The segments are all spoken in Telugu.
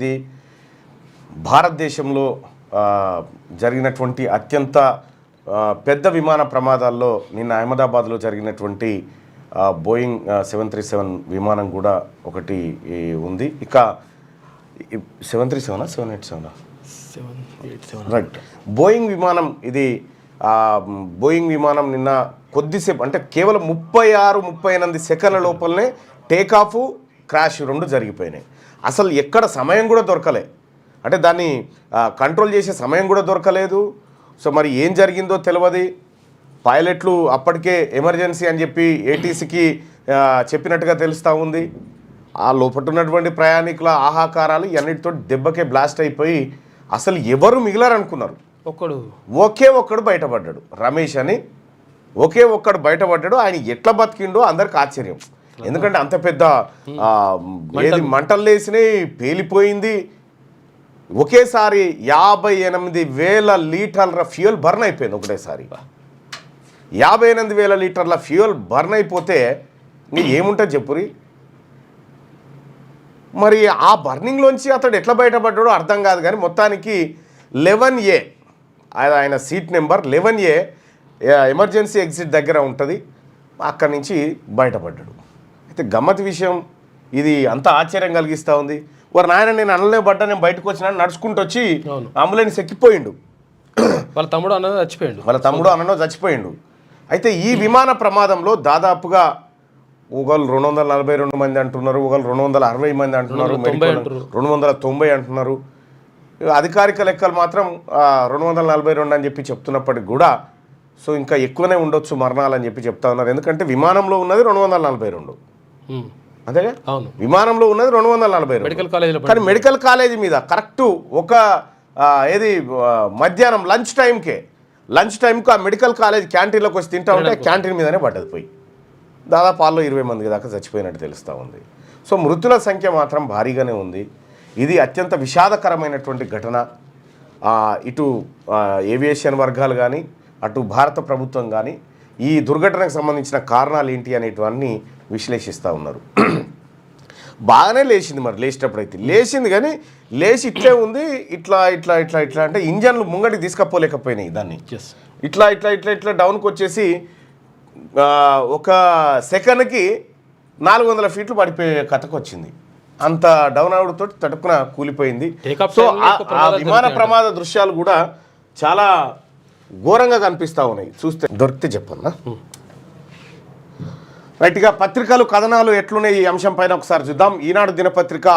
ఇది భారతదేశంలో జరిగినటువంటి అత్యంత పెద్ద విమాన ప్రమాదాల్లో నిన్న అహ్మదాబాద్లో జరిగినటువంటి బోయింగ్ 737 విమానం కూడా ఒకటి ఉంది. ఇక 737 787 రైట్ బోయింగ్ విమానం ఇది బోయింగ్ విమానం నిన్న కొద్దిసేపు అంటే కేవలం 36-38 సెకండ్ల లోపలనే టేకాఫ్ క్రాష్ రెండు జరిగిపోయినాయి. అసలు ఎక్కడ సమయం కూడా దొరకలే, అంటే దాన్ని కంట్రోల్ చేసే సమయం కూడా దొరకలేదు. సో మరి ఏం జరిగిందో తెలియదు. పైలట్లు అప్పటికే ఎమర్జెన్సీ అని చెప్పి ఏటీసీకి చెప్పినట్టుగా తెలుస్తూ ఉంది. ఆ లోపల ఉన్నటువంటి ప్రయాణికుల ఆహాకారాలు అన్నిటితో దెబ్బకే బ్లాస్ట్ అయిపోయి అసలు ఎవరు మిగిలారనుకున్నారు. ఒకే ఒక్కడు బయటపడ్డాడు, రమేష్ అని ఒకే ఒక్కడు బయటపడ్డాడు. ఆయన ఎట్లా బతికిండో అందరికి ఆశ్చర్యం. ఎందుకంటే అంత పెద్ద ఏది మంటలు లేసినాయి, పేలిపోయింది. ఒకేసారి 58,000 లీటర్ల ఫ్యూయల్ బర్న్ అయిపోయింది. ఒకటేసారి 58,000 లీటర్ల ఫ్యూయల్ బర్న్ అయిపోతే ఏముంటుంది చెప్పురి. మరి ఆ బర్నింగ్లోంచి అతడు ఎట్లా బయటపడ్డాడో అర్థం కాదు. కానీ మొత్తానికి 11A ఆయన seat number 11A emergency exit దగ్గర ఉంటుంది, అక్కడి నుంచి బయటపడ్డాడు. అయితే గమ్మత్ విషయం ఇది అంత ఆశ్చర్యం కలిగిస్తూ ఉంది. వారు నాయన నేను అనలే పడ్డా, నేను బయటకు వచ్చినా నడుచుకుంటూ వచ్చి అంబులెన్స్ ఎక్కిపోయిండు. వాళ్ళ తమ్ముడు అన్నో చచ్చిపోయిండు. అయితే ఈ విమాన ప్రమాదంలో దాదాపుగా ఒకళ్ళు 242 మంది అంటున్నారు, ఒకళ్ళు 260 మంది అంటున్నారు, 290 అంటున్నారు. అధికారిక లెక్కలు మాత్రం 242 అని చెప్పి చెప్తున్నప్పటికి కూడా సో ఇంకా ఎక్కువనే ఉండొచ్చు మరణాలు అని చెప్పి చెప్తా ఉన్నారు. ఎందుకంటే విమానంలో ఉన్నది 242, అదేగా విమానంలో ఉన్నది 242. కానీ మెడికల్ కాలేజీ మీద కరెక్ట్ ఒక ఏది మధ్యాహ్నం లంచ్ టైంకు ఆ మెడికల్ కాలేజ్ క్యాంటీన్లోకి వచ్చి తింటా ఉంటే క్యాంటీన్ మీదనే పడ్డది పోయి. దాదాపు వాళ్ళు 20 మంది దాకా చచ్చిపోయినట్టు తెలుస్తూ ఉంది. సో మృతుల సంఖ్య మాత్రం భారీగానే ఉంది. ఇది అత్యంత విషాదకరమైనటువంటి ఘటన. ఇటు ఏవియేషన్ వర్గాలు కానీ అటు భారత ప్రభుత్వం కానీ ఈ దుర్ఘటనకు సంబంధించిన కారణాలు ఏంటి అనేటివన్నీ విశ్లేషిస్తూ ఉన్నారు. బాగానే లేచింది, మరి లేచేటప్పుడు అయితే లేచింది, కానీ లేచి ఇట్లే ఉంది. ఇట్లా ఇట్లా ఇట్లా ఇట్లా అంటే ఇంజన్లు ముంగటికి తీసుకపోలేకపోయినాయి దాన్ని. ఇట్లా ఇట్లా ఇట్లా ఇట్లా డౌన్కి వచ్చేసి ఒక సెకండ్కి 400 ఫీట్లు పడిపోయే కథకు వచ్చింది. అంత డౌన్ అవడంతో తటుకున కూలిపోయింది. సో ఆ విమాన ప్రమాద దృశ్యాలు కూడా చాలా ఘోరంగా కనిపిస్తూ ఉన్నాయి. చూస్తే దొరికితే చెప్పన్నా. రైట్గా పత్రికలు కథనాలు ఎట్లున్నాయి ఈ అంశం పైన ఒకసారి చూద్దాం. ఈనాడు దినపత్రిక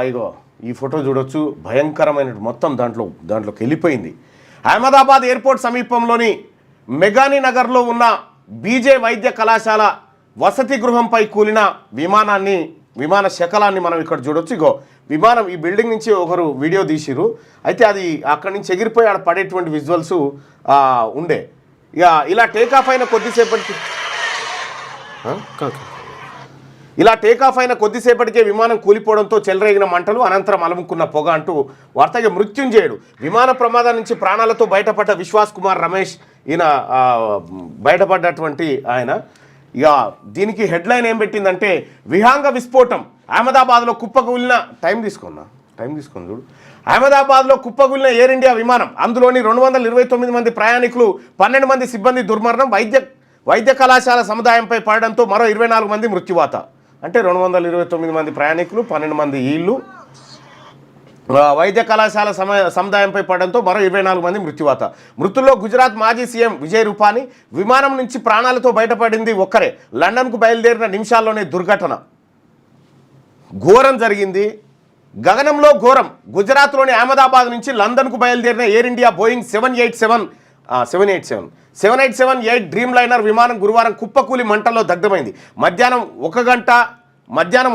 ఇగో ఈ ఫోటో చూడొచ్చు, భయంకరమైన మొత్తం దాంట్లోకి వెళ్ళిపోయింది. అహ్మదాబాద్ ఎయిర్పోర్ట్ సమీపంలోని మెగానీ నగర్లో ఉన్న బీజే వైద్య కళాశాల వసతి గృహంపై కూలిన విమాన శకలాన్ని మనం ఇక్కడ చూడొచ్చు. ఇగో విమానం ఈ బిల్డింగ్ నుంచి ఒకరు వీడియో తీసిరు. అయితే అది అక్కడి నుంచి ఎగిరిపోయి ఆడ పడేటువంటి విజువల్స్ ఉండే. ఇక ఇలా టేకాఫ్ అయిన కొద్దిసేపటికే విమానం కూలిపోవడంతో చెలరేగిన మంటలు, అనంతరం అలముకున్న పొగ అంటూ వార్తగా మృత్యుంజయుడు విమాన ప్రమాదం నుంచి ప్రాణాలతో బయటపడ్డ విశ్వాస్ కుమార్ రమేష్ ఈయన బయటపడ్డటువంటి ఆయన. ఇక దీనికి హెడ్లైన్ ఏం పెట్టిందంటే విహంగ విస్ఫోటం అహ్మదాబాద్లో కుప్పకూలిన టైం తీసుకుని చూడు. అహ్మదాబాద్లో కుప్పకూలిన ఎయిర్ ఇండియా విమానం, అందులోని 229 మంది ప్రయాణికులు, 12 మంది సిబ్బంది దుర్మరణం. వైద్య కళాశాల సముదాయంపై పడడంతో మరో 24 మంది మృత్యువాత. అంటే 229 మంది ప్రయాణికులు, 12 మంది ఈళ్ళు, వైద్య కళాశాల సముదాయంపై పడడంతో మరో 24 మంది మృత్యువాత. మృతుల్లో గుజరాత్ మాజీ సీఎం విజయ్ రూపానీ. విమానం నుంచి ప్రాణాలతో బయటపడింది ఒక్కరే. లండన్కు బయలుదేరిన నిమిషాల్లోనే దుర్ఘటన. ఘోరం జరిగింది, గగనంలో ఘోరం. గుజరాత్లోని అహ్మదాబాద్ నుంచి లండన్కు బయలుదేరిన air India Boeing 787-8 dream liner విమానం గురువారం కుప్పకూలి మంటల్లో దగ్ధమైంది. మధ్యాహ్నం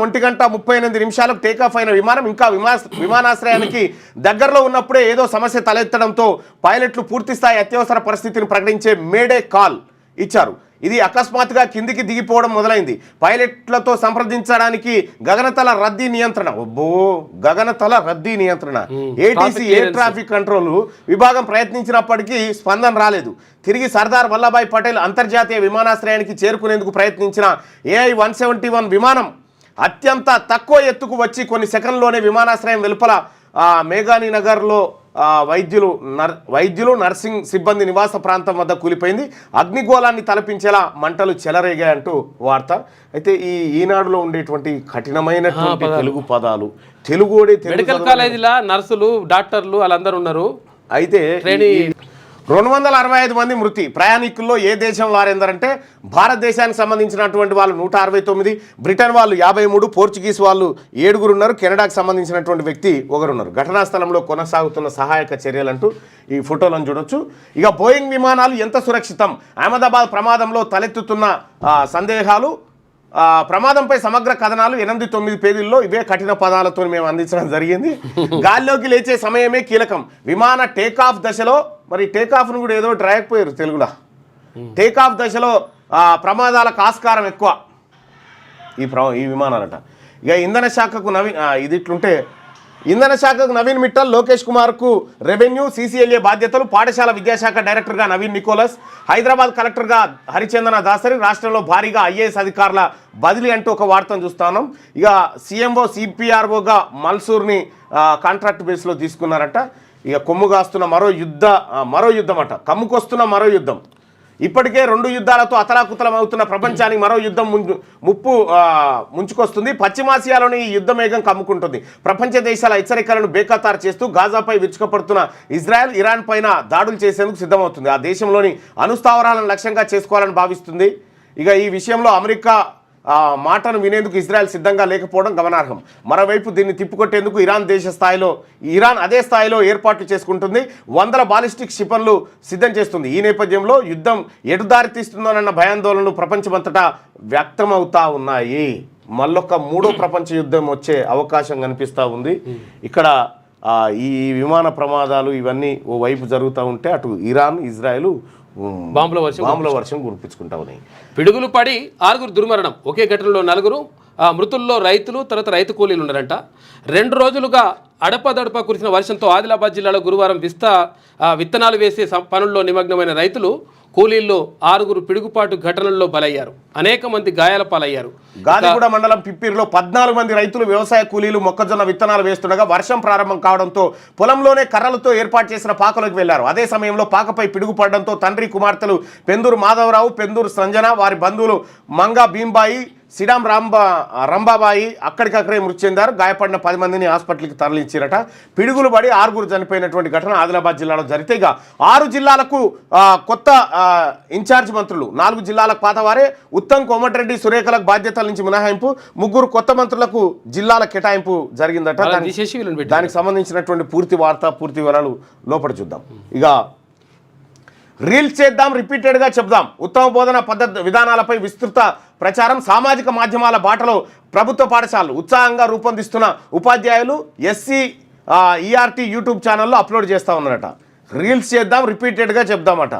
1:38 టేకాఫ్ అయిన విమానం ఇంకా విమానాశ్రయానికి దగ్గరలో ఉన్నప్పుడే ఏదో సమస్య తలెత్తడంతో పైలట్లు పూర్తిస్థాయి అత్యవసర పరిస్థితిని ప్రకటించే మేడే కాల్ ఇచ్చారు. ఇది అకస్మాత్తుగా కిందికి దిగిపోవడం మొదలైంది. పైలట్లతో సంప్రదించడానికి గగనతల రద్దీ నియంత్రణ ఏటీసీ ఎయిర్ ట్రాఫిక్ కంట్రోల్ విభాగం ప్రయత్నించినప్పటికీ స్పందన రాలేదు. తిరిగి సర్దార్ వల్లభాయ్ పటేల్ అంతర్జాతీయ విమానాశ్రయానికి చేరుకునేందుకు ప్రయత్నించిన AI-171 విమానం అత్యంత తక్కువ ఎత్తుకు వచ్చి కొన్ని సెకండ్లోనే విమానాశ్రయం వెలుపల మేఘాని నగర్లో వైద్యులు నర్సింగ్ సిబ్బంది నివాస ప్రాంతం వద్ద కూలిపోయింది. అగ్నిగోళాన్ని తలపించేలా మంటలు చెలరేగాయంటూ వార్త. అయితే ఈనాడులో ఉండేటువంటి కఠినమైనటువంటి తెలుగు పదాలు మెడికల్ కాలేజీలో నర్సులు డాక్టర్లు వాళ్ళందరూ ఉన్నారు. అయితే 265 మంది మృతి. ప్రయాణికుల్లో ఏ దేశం వారెందరంటే భారతదేశానికి సంబంధించినటువంటి వాళ్ళు 169, బ్రిటన్ వాళ్ళు 53, పోర్చుగీస్ వాళ్ళు 7 ఉన్నారు, కెనడాకు సంబంధించినటువంటి వ్యక్తి 1 ఉన్నారు. ఘటనా స్థలంలో కొనసాగుతున్న సహాయక చర్యలంటూ ఈ ఫోటోలను చూడొచ్చు. ఇక బోయింగ్ విమానాలు ఎంత సురక్షితం, అహ్మదాబాద్ ప్రమాదంలో తలెత్తుతున్న సందేహాలు, ప్రమాదంపై సమగ్ర కథనాలు 8-9 పేజీల్లో ఇవే కఠిన పదాలతో మేము అందించడం జరిగింది. గాల్లోకి లేచే సమయమే కీలకం. విమాన టేకాఫ్ దశలో, మరి టేకాఫ్ను కూడా ఏదో రాయకపోయారు తెలుగులో, టేకాఫ్ దశలో ప్రమాదాలకు ఆస్కారం ఎక్కువ ఈ విమానాలట. ఇక ఇంధన శాఖకు ఇంధన శాఖకు నవీన్ మిట్టల్, లోకేష్ కుమార్కు రెవెన్యూ CCLA బాధ్యతలు, పాఠశాల విద్యాశాఖ డైరెక్టర్గా నవీన్ నికోలస్, హైదరాబాద్ కలెక్టర్గా హరిచందన దాసరి, రాష్ట్రంలో భారీగా IAS అధికారుల బదిలీ అంటూ ఒక వార్తను చూస్తున్నాం. ఇక CMO CPROగా మల్సూర్ని కాంట్రాక్ట్ బేస్లో తీసుకున్నారట. ఇక కొమ్ము కాస్తున్న మరో యుద్ధం అట, కమ్ముకొస్తున్న మరో యుద్ధం. ఇప్పటికే 2 యుద్ధాలతో అతలాకుతలం అవుతున్న ప్రపంచానికి మరో యుద్ధం ముంచుకొస్తుంది. పశ్చిమాసియాలోని ఈ యుద్ధ మేఘం కమ్ముకుంటుంది. ప్రపంచ దేశాల హెచ్చరికలను బేఖాతారు చేస్తూ గాజాపై విరుచుకుపడుతున్న ఇజ్రాయెల్ ఇరాన్ పైన దాడులు చేసేందుకు సిద్ధమవుతుంది. ఆ దేశంలోని అణుస్థావరాలను లక్ష్యంగా చేసుకోవాలని భావిస్తుంది. ఇక ఈ విషయంలో అమెరికా మాటను వినేందుకు ఇజ్రాయెల్ సిద్ధంగా లేకపోవడం గమనార్హం. మరోవైపు దీన్ని తిప్పుకొట్టేందుకు ఇరాన్ అదే స్థాయిలో ఏర్పాట్లు చేసుకుంటుంది. 100 బాలిస్టిక్ క్షిపణులు సిద్ధం చేస్తుంది. ఈ నేపథ్యంలో యుద్ధం ఎటు దారి తీస్తుందోనన్న భయాందోళనలు ప్రపంచమంతటా వ్యక్తమవుతా ఉన్నాయి. మళ్ళొక్క 3వ ప్రపంచ యుద్ధం వచ్చే అవకాశం కనిపిస్తూ ఉంది. ఇక్కడ ఈ విమాన ప్రమాదాలు ఇవన్నీ ఓ వైపు జరుగుతూ ఉంటే అటు ఇరాన్ ఇజ్రాయెల్ బాంబుల వర్షం కురిపించుకుంటా ఉన్నాయి. పిడుగులు పడి 6 దుర్మరణం. ఒకే ఘటనలో 4 మృతుల్లో రైతులు, తర్వాత రైతు కూలీలు ఉన్నారంట. 2 రోజులుగా అడపదడప కురిసిన వర్షంతో ఆదిలాబాద్ జిల్లాలో గురువారం విత్తనాలు వేసే పనుల్లో నిమగ్నమైన రైతులు, కూలీల్లో 6 పిడుగుపాటు ఘటనల్లో బలయ్యారు. అనేక మంది గాయాల పాలయ్యారు. గాదిగూడ మండలం పిప్పిరిలో 14 మంది రైతులు వ్యవసాయ కూలీలు మొక్కజొన్న విత్తనాలు వేస్తుండగా వర్షం ప్రారంభం కావడంతో పొలంలోనే కర్రలతో ఏర్పాటు చేసిన పాకలోకి వెళ్లారు. అదే సమయంలో పాకపై పిడుగు పడడంతో తండ్రి కుమార్తెలు పెందూరు మాధవరావు, పెందూరు సంజన, వారి బంధువులు మంగా భీంబాయి, సిడాం రంబాబాయి అక్కడికక్కడే మృతి చెందారు. గాయపడిన 10 మందిని హాస్పిటల్కి తరలించారట. పిడుగులు పడి 6 చనిపోయినటువంటి ఘటన ఆదిలాబాద్ జిల్లాలో జరిగితే ఇక 6 జిల్లాలకు కొత్త ఇన్ఛార్జ్ మంత్రులు, 4 జిల్లాలకు పాతవారే. ఉత్తమ్, కోమటిరెడ్డి, సురేఖలకు బాధ్యతల నుంచి మినహాయింపు, 3 కొత్త మంత్రులకు జిల్లాల కేటాయింపు జరిగిందట. దానికి సంబంధించినటువంటి పూర్తి వార్త, పూర్తి వివరాలు లోపల చూద్దాం. ఇక రీల్స్ చేద్దాం, రిపీటెడ్గా చెప్దాం. ఉత్తమ బోధన పద్ధతి విధానాలపై విస్తృత ప్రచారం. సామాజిక మాధ్యమాల బాటలో ప్రభుత్వ పాఠశాలలు ఉత్సాహంగా రూపొందిస్తున్న ఉపాధ్యాయులు SCERT యూట్యూబ్ ఛానల్లో అప్లోడ్ చేస్తూ ఉన్నారట. రీల్స్ చేద్దాం, రిపీటెడ్గా చెప్దామట.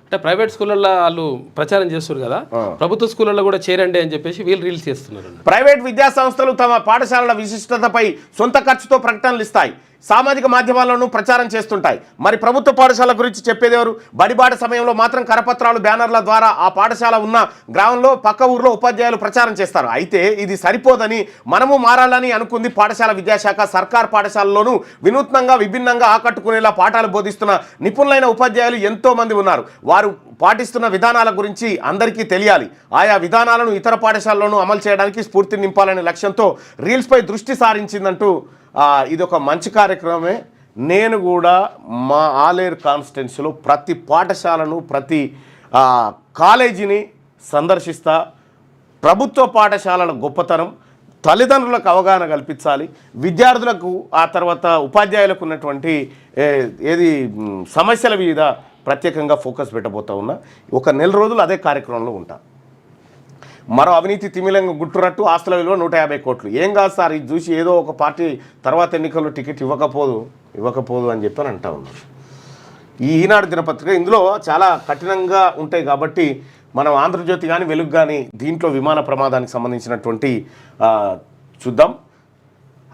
అంటే ప్రైవేట్ స్కూళ్ళల్లో వాళ్ళు ప్రచారం చేస్తున్నారు కదా, ప్రభుత్వ స్కూళ్ళల్లో కూడా చేరండి అని చెప్పేసి వీళ్ళు రీల్స్ చేస్తున్నారు. ప్రైవేట్ విద్యా సంస్థలు తమ పాఠశాలల విశిష్టతపై సొంత ఖర్చుతో ప్రకటనలు ఇస్తాయి, సామాజిక మాధ్యమాల్లోనూ ప్రచారం చేస్తుంటాయి. మరి ప్రభుత్వ పాఠశాల గురించి చెప్పేదెవరు? బడిబాట సమయంలో మాత్రం కరపత్రాలు, బ్యానర్ల ద్వారా ఆ పాఠశాల ఉన్న గ్రామంలో పక్క ఊర్లో ఉపాధ్యాయులు ప్రచారం చేస్తారు. అయితే ఇది సరిపోదని మనము మారాలని అనుకుంది పాఠశాల విద్యాశాఖ. సర్కార్ పాఠశాలలోనూ వినూత్నంగా, విభిన్నంగా ఆకట్టుకునేలా పాఠాలు బోధిస్తున్న నిపుణులైన ఉపాధ్యాయులు ఎంతో మంది ఉన్నారు. వారు పాటిస్తున్న విధానాల గురించి అందరికీ తెలియాలి. ఆయా విధానాలను ఇతర పాఠశాలలోనూ అమలు చేయడానికి స్ఫూర్తిని నింపాలనే లక్ష్యంతో రీల్స్పై దృష్టి సారించిందంటూ ఇది ఒక మంచి కార్యక్రమమే. నేను కూడా మా ఆలేరు కాన్స్టిట్యున్సీలో ప్రతి పాఠశాలను, ప్రతి కాలేజీని సందర్శిస్తా. ప్రభుత్వ పాఠశాలల గొప్పతనం, తల్లిదండ్రులకు అవగాహన కల్పించాలి, విద్యార్థులకు ఆ తర్వాత ఉపాధ్యాయులకు ఉన్నటువంటి సమస్యల మీద ప్రత్యేకంగా ఫోకస్ పెట్టబోతా ఉన్నా. ఒక 4 రోజులు అదే కార్యక్రమంలో ఉంటా. మరో అవినీతి తిమిలంగా గుట్టురట్టు, ఆస్తుల విలువ 150 కోట్లు. ఏం కాదు సార్, ఇది చూసి ఏదో ఒక పార్టీ తర్వాత ఎన్నికల్లో టికెట్ ఇవ్వకపోదు అని చెప్పి అంటా ఉన్నారు. ఈ ఈనాడు దినపత్రిక ఇందులో చాలా కఠినంగా ఉంటాయి కాబట్టి మనం ఆంధ్రజ్యోతి కానీ, వెలుగు కానీ దీంట్లో విమాన ప్రమాదానికి సంబంధించినటువంటి చూద్దాం.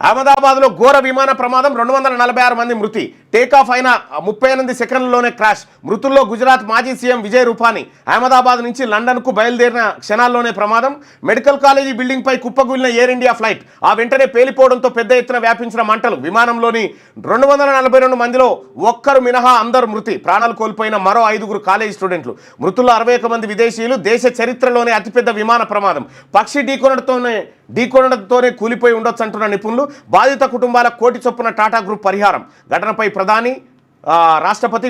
అహ్మదాబాద్లో ఘోర విమాన ప్రమాదం, 246 మంది మృతి. టేకాఫ్ అయిన 38 సెకండ్లలోనే క్రాష్. మృతుల్లో గుజరాత్ మాజీ సీఎం విజయ్ రూపానీ. అహ్మదాబాద్ నుంచి లండన్కు బయలుదేరిన క్షణాల్లోనే ప్రమాదం. మెడికల్ కాలేజీ బిల్డింగ్పై కుప్పకూలిన ఎయిర్ ఇండియా ఫ్లైట్. ఆ వెంటనే పేలిపోవడంతో పెద్ద ఎత్తున వ్యాపించిన మంటలు. విమానంలోని 242 మందిలో ఒక్కరు మినహా అందరూ మృతి. ప్రాణాలు కోల్పోయిన మరో 5 కాలేజీ స్టూడెంట్లు. మృతుల్లో 61 మంది విదేశీయులు. దేశ చరిత్రలోనే అతిపెద్ద విమాన ప్రమాదం. పక్షి ఢీకొనడంతోనే కూలిపోయి ఉండొచ్చు అంటున్న నిపుణులు. బాధిత కుటుంబాల కోటి చొప్పున టాటా గ్రూప్ పరిహారం. ఘటనపై ప్రధాని, రాష్ట్రపతి,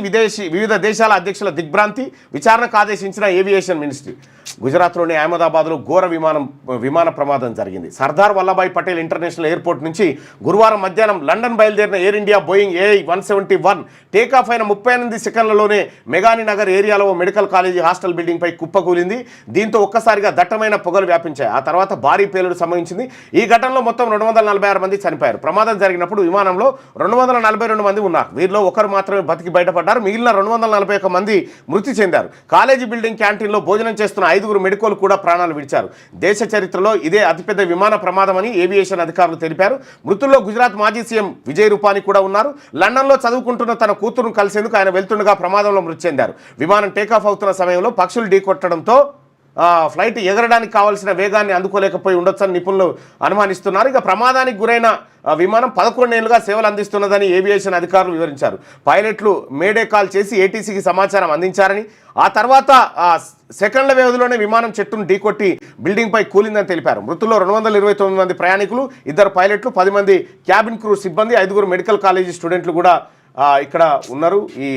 వివిధ దేశాల అధ్యక్షుల దిగ్భ్రాంతి. విచారణకు ఆదేశించిన ఏవియేషన్ మినిస్ట్రీ. గుజరాత్లోని అహ్మదాబాద్లో ఘోర విమాన ప్రమాదం జరిగింది. సర్దార్ వల్లభాయ్ పటేల్ ఇంటర్నేషనల్ ఎయిర్పోర్ట్ నుంచి గురువారం మధ్యాహ్నం లండన్ బయలుదేరిన air India Boeing AI-171 takeoff అయిన 38 సెకండ్లలోనే మెగాని నగర్ ఏరియాలో మెడికల్ కాలేజీ హాస్టల్ బిల్డింగ్పై కుప్పకూలింది. దీంతో ఒక్కసారిగా దట్టమైన పొగలు వ్యాపించాయి. ఆ తర్వాత భారీ పేలుడు సంభవించింది. ఈ ఘటనలో మొత్తం 246 మంది చనిపోయారు. ప్రమాదం జరిగినప్పుడు విమానంలో 242 మంది ఉన్నారు. వీరిలో ఒకరు మాత్రమే బతికి బయటపడ్డారు. మిగిలిన 241 మంది మృతి చెందారు. కాలేజీ బిల్డింగ్ క్యాంటీన్లో భోజనం చేస్తున్న 5 మెడికోలు కూడా ప్రాణాలు విడిచారు. దేశ చరిత్రలో ఇదే అతిపెద్ద విమాన ప్రమాదమని ఏవియేషన్ అధికారులు తెలిపారు. మృతుల్లో గుజరాత్ మాజీ సీఎం విజయ్ రూపానీ కూడా ఉన్నారు. లండన్లో చదువుకుంటున్న తన కూతురును కలిసేందుకు ఆయన వెళ్తుండగా ప్రమాదంలో మృతి చెందారు. విమానం టేకాఫ్ అవుతున్న సమయంలో పక్షులు ఢీకొట్టడంతో ఫ్లైట్ ఎగరడానికి కావాల్సిన వేగాన్ని అందుకోలేకపోయి ఉండొచ్చని నిపుణులు అనుమానిస్తున్నారు. ఇక ప్రమాదానికి గురైన విమానం 11 ఏళ్లుగా సేవలు అందిస్తున్నదని ఏవియేషన్ అధికారులు వివరించారు. పైలట్లు మేడే కాల్ చేసి ఏటీసీకి సమాచారం అందించారని, ఆ తర్వాత సెకండ్ల వ్యవధిలోనే విమానం చెట్టును ఢీకొట్టి బిల్డింగ్పై కూలిందని తెలిపారు. మృతుల్లో 229 మంది ప్రయాణికులు, 2 పైలట్లు, 10 మంది క్యాబిన్ క్రూ సిబ్బంది, 5 మెడికల్ కాలేజీ స్టూడెంట్లు కూడా ఇక్కడ ఉన్నారు. ఈ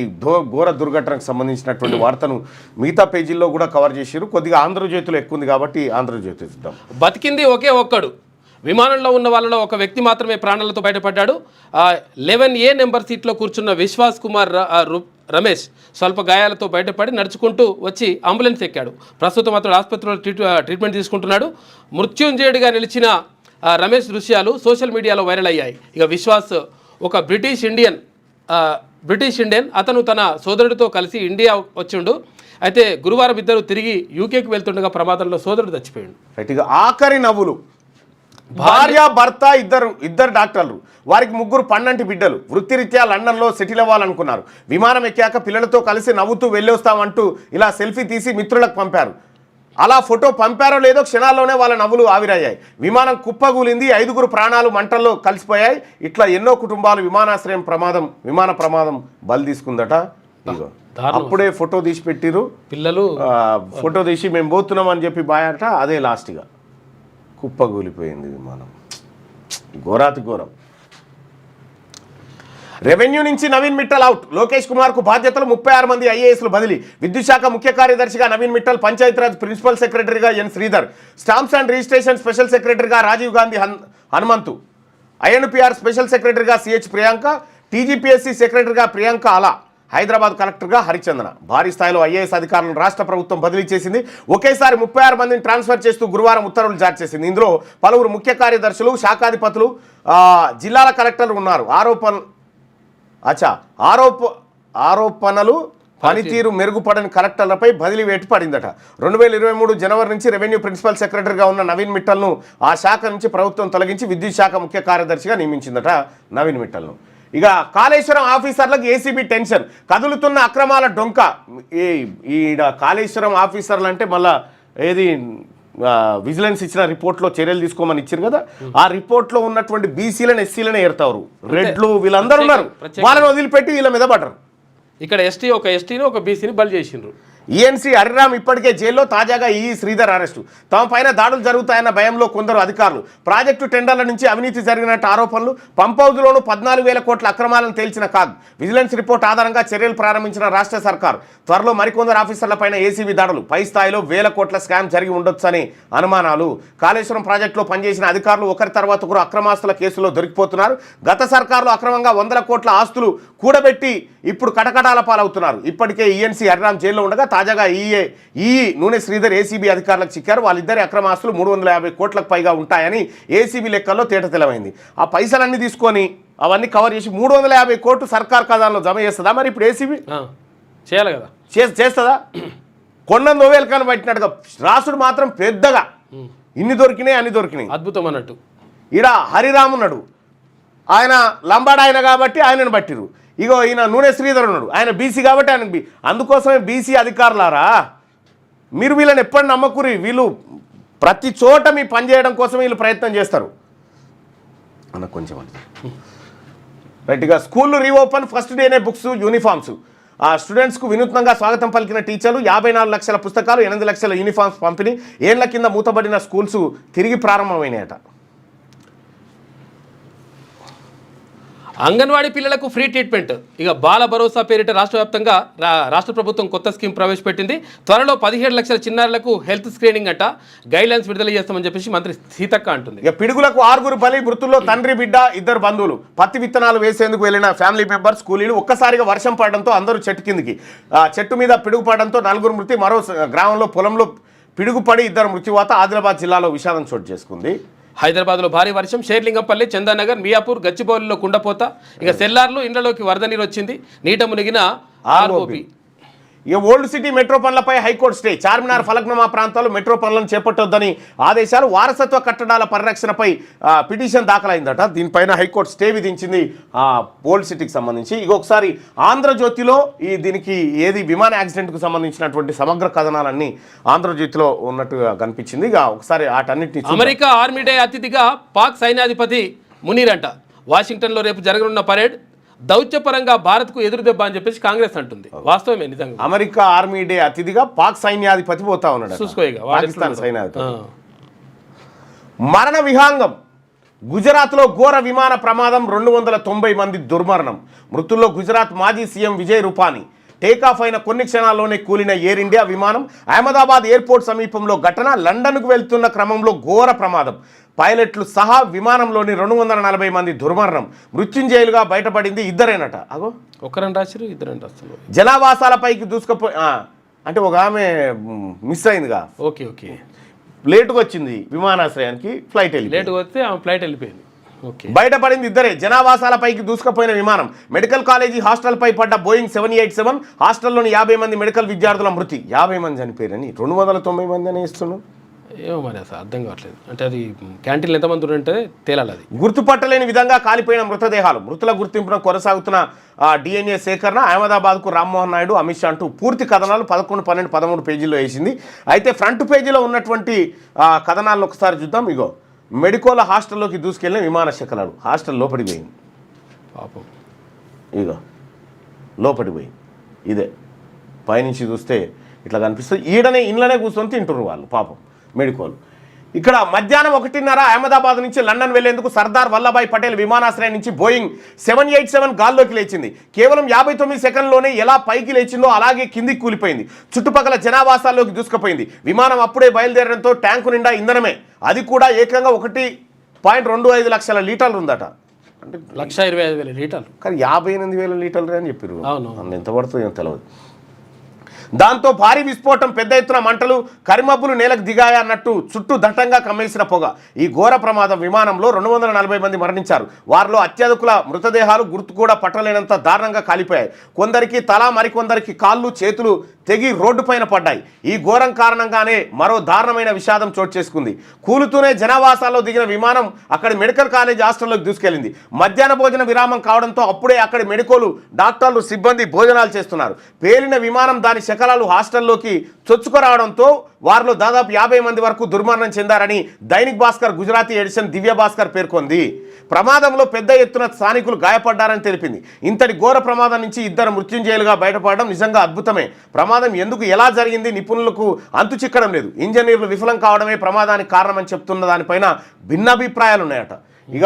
ఘోర దుర్ఘటనకు సంబంధించినటువంటి వార్తను మిగతా పేజీల్లో కూడా కవర్ చేశారు. కొద్దిగా ఆంధ్రజ్యోతిలో ఎక్కువ ఉంది కాబట్టి ఆంధ్రజ్యోతి చూద్దాం. బతికింది ఒకే ఒక్కడు. విమానంలో ఉన్న వాళ్ళలో ఒక వ్యక్తి మాత్రమే ప్రాణాలతో బయటపడ్డాడు. 11A నెంబర్ సీట్లో కూర్చున్న విశ్వాస్ కుమార్ రమేష్ స్వల్ప గాయాలతో బయటపడి నడుచుకుంటూ వచ్చి అంబులెన్స్ ఎక్కాడు. ప్రస్తుతం అతడు ఆసుపత్రిలో ట్రీట్మెంట్ తీసుకుంటున్నాడు. మృత్యుంజయుడిగా నిలిచిన రమేష్ దృశ్యాలు సోషల్ మీడియాలో వైరల్ అయ్యాయి. ఇక విశ్వాస్ ఒక బ్రిటిష్ ఇండియన్. అతను తన సోదరుడితో కలిసి ఇండియా వచ్చిండు. అయితే గురువారం ఇద్దరు తిరిగి యూకేకి వెళ్తుండగా ప్రమాదంలో సోదరుడు చచ్చిపోయాడు. ఇక ఆఖరి నవ్వులు. భార్య భర్త ఇద్దరు డాక్టర్లు, వారికి 3 పన్నంటి బిడ్డలు. వృత్తిరీత్యా లండన్లో సెటిల్ అవ్వాలనుకున్నారు. విమానం ఎక్కాక పిల్లలతో కలిసి నవ్వుతూ వెళ్ళొస్తామంటూ ఇలా సెల్ఫీ తీసి మిత్రులకు పంపారు. అలా ఫోటో పంపారో లేదో క్షణాల్లోనే వాళ్ళ నవ్వులు ఆవిరయ్యాయి. విమానం కుప్పగూలింది. 5 ప్రాణాలు మంటల్లో కలిసిపోయాయి. ఇట్లా ఎన్నో కుటుంబాలు విమానాశ్రయం విమాన ప్రమాదం బలి తీసుకుందట. అప్పుడే ఫోటో తీసి పెట్టిరు పిల్లలు. ఫోటో తీసి మేము పోతున్నాం అని చెప్పి బాయట. అదే లాస్ట్గా కుప్పగూలిపోయింది విమానం. ఘోరాతి ఘోరం. రెవెన్యూ నుంచి నవీన్ మిట్టల్ అవుట్. లోకేష్ కుమార్కు బాధ్యతలు. 36 మంది ఐఏఎస్లు బదిలీ. విద్యుత్ శాఖ ముఖ్య కార్యదర్శిగా నవీన్ మిట్టల్, పంచాయతీరాజ్ ప్రిన్సిపల్ సెక్రటరీగా N Sridhar, stamps and registration special సెక్రటరీగా రాజీవ్ గాంధీ హనుమంతు, ఐఎన్పిఆర్ స్పెషల్ సెక్రటరీగా సిహెచ్ ప్రియాంక, టీజీపీఎస్సీ సెక్రటరీగా ప్రియాంక అలా, హైదరాబాద్ కలెక్టర్గా హరిచందన. భారీ స్థాయిలో ఐఏఎస్ అధికారులను రాష్ట్ర ప్రభుత్వం బదిలీ చేసింది. ఒకేసారి 36 మందిని ట్రాన్స్ఫర్ చేస్తూ గురువారం ఉత్తర్వులు జారీ చేసింది. ఇందులో పలువురు ముఖ్య కార్యదర్శులు, శాఖాధిపతులు, జిల్లాల కలెక్టర్లు ఉన్నారు. ఆరోపణలు పనితీరు మెరుగుపడని కలెక్టర్లపై బదిలీ వేటు పడిందట. 2023 జనవరి నుంచి రెవెన్యూ ప్రిన్సిపల్ సెక్రటరీగా ఉన్న నవీన్ మిట్టల్ను ఆ శాఖ నుంచి ప్రభుత్వం తొలగించి విద్యుత్ శాఖ ముఖ్య కార్యదర్శిగా నియమించిందట నవీన్ మిట్టల్ను. ఇక కాళేశ్వరం ఆఫీసర్లకు ఏసీబీ టెన్షన్. కదులుతున్న అక్రమాల డొంక. ఈడ కాళేశ్వరం ఆఫీసర్లు అంటే మళ్ళా ఏది విజిలెన్స్ ఇచ్చిన రిపోర్ట్లో చర్యలు తీసుకోమని ఇచ్చారు కదా, ఆ రిపోర్ట్లో ఉన్నటువంటి బీసీలను ఎస్సీలను ఏరుతారు. రెడ్లు వీళ్ళందరూ ఉన్నారు. వాళ్ళని వదిలిపెట్టి వీళ్ళ మీద పడరు. ఇక్కడ ఒక ఎస్టీని ఒక బీసీని బలి చేసిండ్రు. ఈఎన్సీ హరిరామ్ ఇప్పటికే జైల్లో. తాజాగా ఈ శ్రీధర్ అరెస్టు. తమ పైన దాడులు జరుగుతాయన్న భయంలో కొందరు అధికారులు. ప్రాజెక్టు టెండర్ల నుంచి అవినీతి జరిగినట్టు ఆరోపణలు. పంప్ హౌజ్లోనూ 14,000 కోట్ల అక్రమాలను తేల్చిన కాగ్. విజిలెన్స్ రిపోర్ట్ ఆధారంగా చర్యలు ప్రారంభించిన రాష్ట్ర సర్కార్. త్వరలో మరికొందరు ఆఫీసర్లపైన ఏసీబీ దాడులు. పై స్థాయిలో 1,000 కోట్ల స్కామ్ జరిగి ఉండొచ్చని అనుమానాలు. కాళేశ్వరం ప్రాజెక్టులో పనిచేసిన అధికారులు ఒకరి తర్వాత ఒకరు అక్రమాస్తుల కేసులో దొరికిపోతున్నారు. గత సర్కారులో అక్రమంగా 100 కోట్ల ఆస్తులు కూడబెట్టి ఇప్పుడు కటకటాల పాలవుతున్నారు. ఇప్పటికే ఈఎన్సీ హరిరామ్ జైల్లో ఉండగా తాజాగా నూనె శ్రీధర్ ఏసీబీ అధికారులకు చిక్కారు. వాళ్ళిద్దరి అక్రమ ఆస్తులు 350 కోట్లకు పైగా ఉంటాయని ఏసీబీ లెక్కల్లో తేటతెలమైంది. ఆ పైసలన్నీ తీసుకొని అవన్నీ కవర్ చేసి 350 కోట్లు సర్కార్ ఖజానాలో జమ చేస్తుందా? మరి ఇప్పుడు ఏసీబీ చేయాలి కదా, చేస్తుందా? కొండ నోవేల్కాన్ని పట్టినట్టుగా రాసుడు మాత్రం పెద్దగా ఇన్ని దొరికినాయి అన్ని దొరికినాయి. అద్భుతం అన్నట్టు. ఈడ హరిరామ్ ఉన్నాడు, ఆయన లంబాడాయన కాబట్టి ఆయనను పట్టిరు. ఇగో ఈయన నూనె శ్రీధర్ ఉన్నాడు, ఆయన బీసీ కాబట్టి ఆయనకు అందుకోసమే బీసీ అధికారులారా మీరు వీళ్ళని ఎప్పుడు నమ్మకురి, వీళ్ళు ప్రతి చోట మీ పని చేయడం కోసం వీళ్ళు ప్రయత్నం చేస్తారు అన్న కొంచెం రైట్గా. స్కూళ్ళు రీఓపెన్, ఫస్ట్ డేనే బుక్స్ యూనిఫామ్స్. ఆ స్టూడెంట్స్కు వినూత్నంగా స్వాగతం పలికిన టీచర్లు, 54 లక్షల పుస్తకాలు, 8 లక్షల యూనిఫామ్స్ పంపిణీ. ఏళ్ల కింద మూతబడిన స్కూల్స్ తిరిగి ప్రారంభమైనాయట. అంగన్వాడీ పిల్లలకు ఫ్రీ ట్రీట్మెంట్. ఇక బాల భరోసా పేరిట రాష్ట్ర వ్యాప్తంగా రాష్ట్ర ప్రభుత్వం కొత్త స్కీమ్ ప్రవేశపెట్టింది. త్వరలో 17 లక్షల చిన్నారులకు హెల్త్ స్క్రీనింగ్ అంట గైడ్లైన్స్ విడుదల చేస్తామని చెప్పేసి మంత్రి సీతక్క అంటుంది. ఇక పిడుగులకు 6 బలి, మృతుల్లో తండ్రి బిడ్డ 2 బంధువులు. పత్తి విత్తనాలు వేసేందుకు వెళ్ళిన ఫ్యామిలీ మెంబర్స్ కూలీలు. ఒక్కసారిగా వర్షం పడడంతో అందరూ చెట్టు కిందికి. చెట్టు మీద పిడుగు పడడంతో 4 మృతి. మరో గ్రామంలో పొలంలో పిడుగుపడి 2 మృత్యువాత. ఆదిలాబాద్ జిల్లాలో విషాదం చోటు చేసుకుంది. హైదరాబాద్లో భారీ వర్షం, షేర్లింగంపల్లి, చందానగర్, మియాపూర్, గచ్చిబౌలిలో కుండపోత. ఇక సెల్లార్లు ఇండ్లలోకి వరద నీరు వచ్చింది. నీట మునిగిన ఆర్ఓపి. ఇక ఓల్డ్ సిటీ మెట్రో పనులపై హైకోర్టు స్టే. చార్మినార్, ఫలక్నుమా ప్రాంతాల్లో మెట్రో పనులను చేపట్టొద్దని ఆదేశాలు. వారసత్వ కట్టడాల పరిరక్షణపై పిటిషన్ దాఖలైందట. దీనిపైన హైకోర్టు స్టే విధించింది ఓల్డ్ సిటీకి సంబంధించి. ఇక ఒకసారి ఆంధ్రజ్యోతిలో దీనికి ఏది విమాన యాక్సిడెంట్కు సంబంధించినటువంటి సమగ్ర కథనాలన్నీ ఆంధ్రజ్యోతిలో ఉన్నట్టుగా కనిపించింది. ఇక ఒకసారి వాటన్నిటిని. అమెరికా ఆర్మీ డే అతిథిగా పాక్ సైన్యాధిపతి మునీర్ అంట. వాషింగ్టన్లో రేపు జరగనున్న పరేడ్ దౌత్యపరంగా భారత్కు ఎదురు దెబ్బ అని చెప్పేసి కాంగ్రెస్ అంటుంది. వాస్తవమే నిజంగా. అమెరికా ఆర్మీ డే అతిథిగా పాక్ సైన్యాధిపతి పోతా ఉన్నాడు. చూసుకోగా పాకిస్తాన్ సైన్యాధిపతి. మరణ విహాంగం. గుజరాత్లో ఘోర విమాన ప్రమాదం, 290 మంది దుర్మరణం. మృతుల్లో గుజరాత్ మాజీ సీఎం విజయ్ రూపానీ. టేకాఫ్ అయిన కొన్ని క్షణాల్లోనే కూలిన ఎయిర్ ఇండియా విమానం. అహ్మదాబాద్ ఎయిర్పోర్ట్ సమీపంలో ఘటన. లండన్కు వెళ్తున్న క్రమంలో ఘోర ప్రమాదం. పైలట్లు సహా విమానంలోని 240 మంది దుర్మరణం. మృత్యుంజయులుగా బయటపడింది 2ేనట. అగో ఒకరని రాశారు, 2 రాస్తారు. జనావాసాలపైకి దూసుకుపోయి అంటే ఒక ఆమె మిస్ అయిందిగా. Okay okay. లేటుగా వచ్చింది విమానాశ్రయానికి, ఫ్లైట్ వెళ్ళి లేటుగా వస్తే ఆమె ఫ్లైట్ వెళ్ళిపోయింది. బయటపడింది 2రే. జనావాసాలపైకి దూసుకుపోయిన విమానం. మెడికల్ కాలేజీ హాస్టల్పై పడ్డ బోయింగ్ 787. హాస్టల్లోని 50 మంది మెడికల్ విద్యార్థుల మృతి. 50 మంది చనిపోయారని 290 మంది అని ఇస్తున్నాం. ఏమో మరి అసలు అర్థం కావట్లేదు. అంటే అది క్యాంటీన్లో ఎంతమంది ఉంటే తేలాలి. అది గుర్తుపట్టలేని విధంగా కాలిపోయిన మృతదేహాలు. మృతుల గుర్తింపున కొనసాగుతున్న DNA సేకరణ. అహ్మదాబాద్కు రామ్మోహన్ నాయుడు, అమిత్ షా అంటూ పూర్తి కథనాలు 11, 12, 13 పేజీల్లో వేసింది. అయితే ఫ్రంట్ పేజీలో ఉన్నటువంటి కథనాలను ఒకసారి చూద్దాం. ఇగో మెడికోల హాస్టల్లోకి దూసుకెళ్ళిన విమాన శకలాలు. హాస్టల్ లోపలికి పోయింది. పాపం ఇగో లోపలికి పోయింది. ఇదే పైనుంచి చూస్తే ఇట్లా కనిపిస్తుంది. ఈడనే ఇంట్లోనే కూర్చొని తింటున్నారు వాళ్ళు పాపం మెడికోలు. ఇక్కడ మధ్యాహ్నం 1:30 అహ్మదాబాద్ నుంచి లండన్ వెళ్లేందుకు సర్దార్ వల్లభాయ్ పటేల్ విమానాశ్రయం నుంచి బోయింగ్ 787 గాల్లోకి లేచింది. కేవలం 59 సెకండ్లోనే ఎలా పైకి లేచిందో అలాగే కిందికి కూలిపోయింది. చుట్టుపక్కల జనావాసాల్లోకి దూసుకుపోయింది. విమానం అప్పుడే బయలుదేరడంతో ట్యాంకు నిండా ఇంధనమే. అది కూడా ఏకంగా 1.25 లక్షల లీటర్లు ఉందట. అంటే 1,25,000 లీటర్లు. కానీ 58,000 లీటర్లు అని చెప్పారు. అవును, ఎంత పడుతుందో తెలియదు. దాంతో భారీ విస్ఫోటం, పెద్ద ఎత్తున మంటలు, కరిమబ్బులు నేలకు దిగాయన్నట్టు చుట్టూ దట్టంగా కమ్మేసిన పొగ. ఈ ఘోర ప్రమాదం విమానంలో 240 మంది మరణించారు. వారిలో అత్యధికుల మృతదేహాలు గుర్తు కూడా పట్టలేనంత దారుణంగా కాలిపోయాయి. కొందరికి తల, మరికొందరికి కాళ్ళు, చేతులు తెగి రోడ్డుపైన పడ్డాయి. ఈ ఘోరం కారణంగానే మరో దారుణమైన విషాదం చోటు చేసుకుంది. కూలుతూనే జనావాసాల్లో దిగిన విమానం అక్కడి మెడికల్ కాలేజ్ హాస్టల్లోకి దూసుకెళ్లింది. మధ్యాహ్న భోజన విరామం కావడంతో అప్పుడే అక్కడి మెడికోలు, డాక్టర్లు, సిబ్బంది భోజనాలు చేస్తున్నారు. పేలిన విమానం దాని శకలాలు హాస్టల్లోకి చొచ్చుకురావడంతో వారిలో దాదాపు 50 మంది వరకు దుర్మరణం చెందారని దైనిక్ భాస్కర్ గుజరాతీ ఎడిషన్ దివ్య భాస్కర్ పేర్కొంది. ప్రమాదంలో పెద్ద ఎత్తున స్థానికులు గాయపడ్డారని తెలిపింది. ఇంతటి ఘోర ప్రమాదం నుంచి 2 మృత్యుంజయులుగా బయటపడడం నిజంగా అద్భుతమే. ప్రమాదం ఎందుకు, ఎలా జరిగింది నిపుణులకు అంతు చిక్కడం లేదు. ఇంజనీర్లు విఫలం కావడమే ప్రమాదానికి కారణమని చెప్తున్న దానిపైన భిన్నాభిప్రాయాలు ఉన్నాయట. ఇక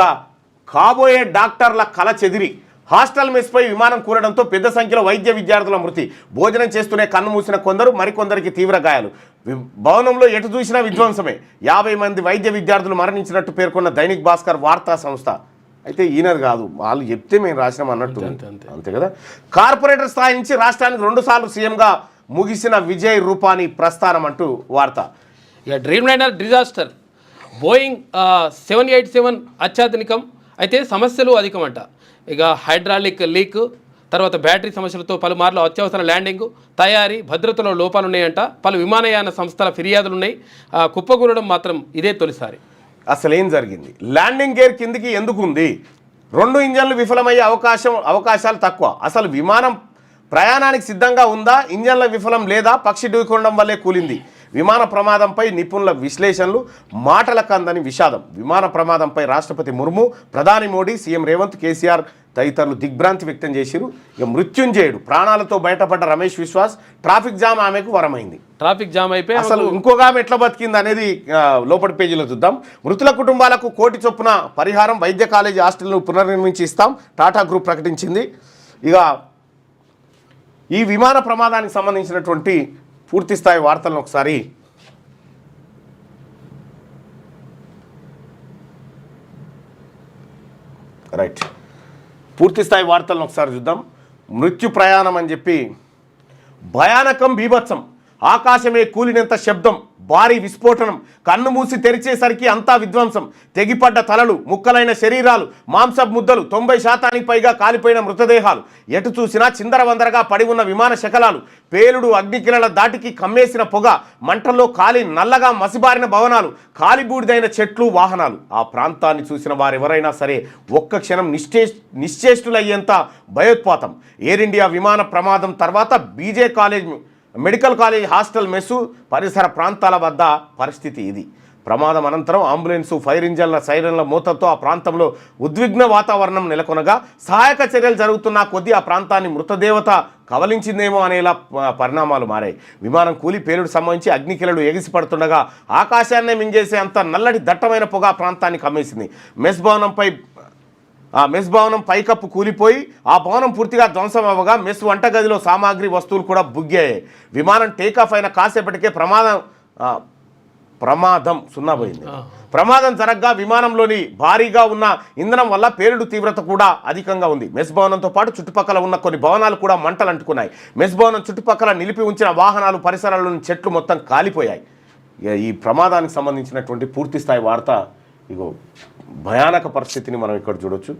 కాబోయే డాక్టర్ల కల చెదిరి హాస్టల్ మెస్పై విమానం కూలడంతో పెద్ద సంఖ్యలో వైద్య విద్యార్థుల మృతి. భోజనం చేస్తూనే కన్ను మూసిన కొందరు, మరికొందరికి తీవ్ర గాయాలు. భవనంలో ఎటు చూసినా విధ్వంసమే. 50 మంది వైద్య విద్యార్థులు మరణించినట్టు పేర్కొన్న దైనిక్ భాస్కర్ వార్తా సంస్థ. అయితే ఈయనది కాదు, వాళ్ళు చెప్తే మేము రాసినాం అన్నట్టు. అంతే కదా. కార్పొరేటర్ స్థాయి నుంచి రాష్ట్రానికి 2 సార్లు సీఎంగా ముగిసిన విజయ్ రూపానీ ప్రస్థానం అంటూ వార్త. ఇక డ్రీమ్ లైనర్ డిజాస్టర్. బోయింగ్ 787 అత్యాధునికం, అయితే సమస్యలు అధికమంట. ఇక హైడ్రాలిక్ లీక్, తర్వాత బ్యాటరీ సమస్యలతో పలుమార్లు అత్యవసర ల్యాండింగ్, తయారీ, భద్రతలో లోపాలు ఉన్నాయంట. పలు విమానయాన సంస్థల ఫిర్యాదులు ఉన్నాయి. కుప్పకూలడం మాత్రం ఇదే తొలిసారి. అసలు ఏం జరిగింది? ల్యాండింగ్ గేర్ కిందికి ఎందుకు ఉంది? 2 ఇంజన్లు విఫలమయ్యే అవకాశాలు తక్కువ. అసలు విమానం ప్రయాణానికి సిద్ధంగా ఉందా, ఇంజన్ల విఫలం లేదా, పక్షి ఢీకొనడం వల్లే కూలింది. విమాన ప్రమాదంపై నిపుణుల విశ్లేషణలు మాటలకు అందని విషాదం. విమాన ప్రమాదంపై రాష్ట్రపతి ముర్ము, ప్రధాని మోడీ, సీఎం రేవంత్, కేసీఆర్ తదితరులు దిగ్భ్రాంతి వ్యక్తం చేశారు. ఇక మృత్యుంజయుడు ప్రాణాలతో బయటపడ్డ రమేష్ విశ్వాస్, ట్రాఫిక్ జామ్ ఆమెకు వరమైంది. ట్రాఫిక్ జామ్ అయిపోయి అసలు ఇంకొక ఆమె ఎట్లా బతికింది అనేది లోపటి పేజీలో చూద్దాం. మృతుల కుటుంబాలకు 1 కోటి చొప్పున పరిహారం, వైద్య కాలేజీ హాస్టల్ను పునర్నిర్మించి ఇస్తాం టాటా గ్రూప్ ప్రకటించింది. ఇక ఈ విమాన ప్రమాదానికి సంబంధించినటువంటి పూర్తి స్థాయి వార్తలను ఒకసారి చూద్దాం. మృత్యు ప్రయాణం అని చెప్పి భయానకం, బీభత్సం, ఆకాశమే కూలినంత శబ్దం, భారీ విస్ఫోటనం, కన్ను మూసి తెరిచేసరికి అంతా విధ్వంసం, తెగిపడ్డ తలలు, ముక్కలైన శరీరాలు, మాంసపు ముద్దలు, 90% పైగా కాలిపోయిన మృతదేహాలు, ఎటు చూసినా చిందరవందరగా పడి ఉన్న విమాన శకలాలు, పేలుడు అగ్నికిరణల దాటికి కమ్మేసిన పొగ, మంటల్లో కాలి నల్లగా మసిబారిన భవనాలు, కాలిబూడిదైన చెట్లు, వాహనాలు. ఆ ప్రాంతాన్ని చూసిన వారెవరైనా సరే ఒక్క క్షణం నిశ్చేష్టులయ్యేంత భయోత్పాతం. ఎయిర్ ఇండియా విమాన ప్రమాదం తర్వాత BJ college, medical college hostel, mess పరిసర ప్రాంతాల వద్ద పరిస్థితి ఇది. ప్రమాదం అనంతరం అంబులెన్సు, ఫైర్ ఇంజన్ల సైరన్ల మోతతో ఆ ప్రాంతంలో ఉద్విగ్న వాతావరణం నెలకొనగా సహాయక చర్యలు జరుగుతున్న కొద్దీ ఆ ప్రాంతాన్ని మృతదేవత కవలించిందేమో అనేలా పరిణామాలు మారాయి. విమానం కూలి పేలుడు సంబంధించి అగ్నికిరణలు ఎగిసిపడుతుండగా ఆకాశాన్నే మింగేసే అంత నల్లటి దట్టమైన పొగ ఆ ప్రాంతాన్ని కమ్మేసింది. మెస్ భవనం పైకప్పు కూలిపోయి ఆ భవనం పూర్తిగా ధ్వంసం అవ్వగా మెస్ వంటగదిలో సామాగ్రి, వస్తువులు కూడా బుగ్గాయి. విమానం టేకాఫ్ అయిన కాసేపటికే ప్రమాదం సున్నాపోయింది. ప్రమాదం జరగగా విమానంలోని భారీగా ఉన్న ఇంధనం వల్ల పేలుడు తీవ్రత కూడా అధికంగా ఉంది. మెస్ భవనంతో పాటు చుట్టుపక్కల ఉన్న కొన్ని భవనాలు కూడా మంటలు అంటుకున్నాయి. మెస్ భవనం చుట్టుపక్కల నిలిపి ఉంచిన వాహనాలు, పరిసరాల్లోని చెట్లు మొత్తం కాలిపోయాయి. ఈ ప్రమాదానికి సంబంధించినటువంటి పూర్తి స్థాయి వార్త ఇగో భయానక పరిస్థితిని మనం ఇక్కడ చూడొచ్చు.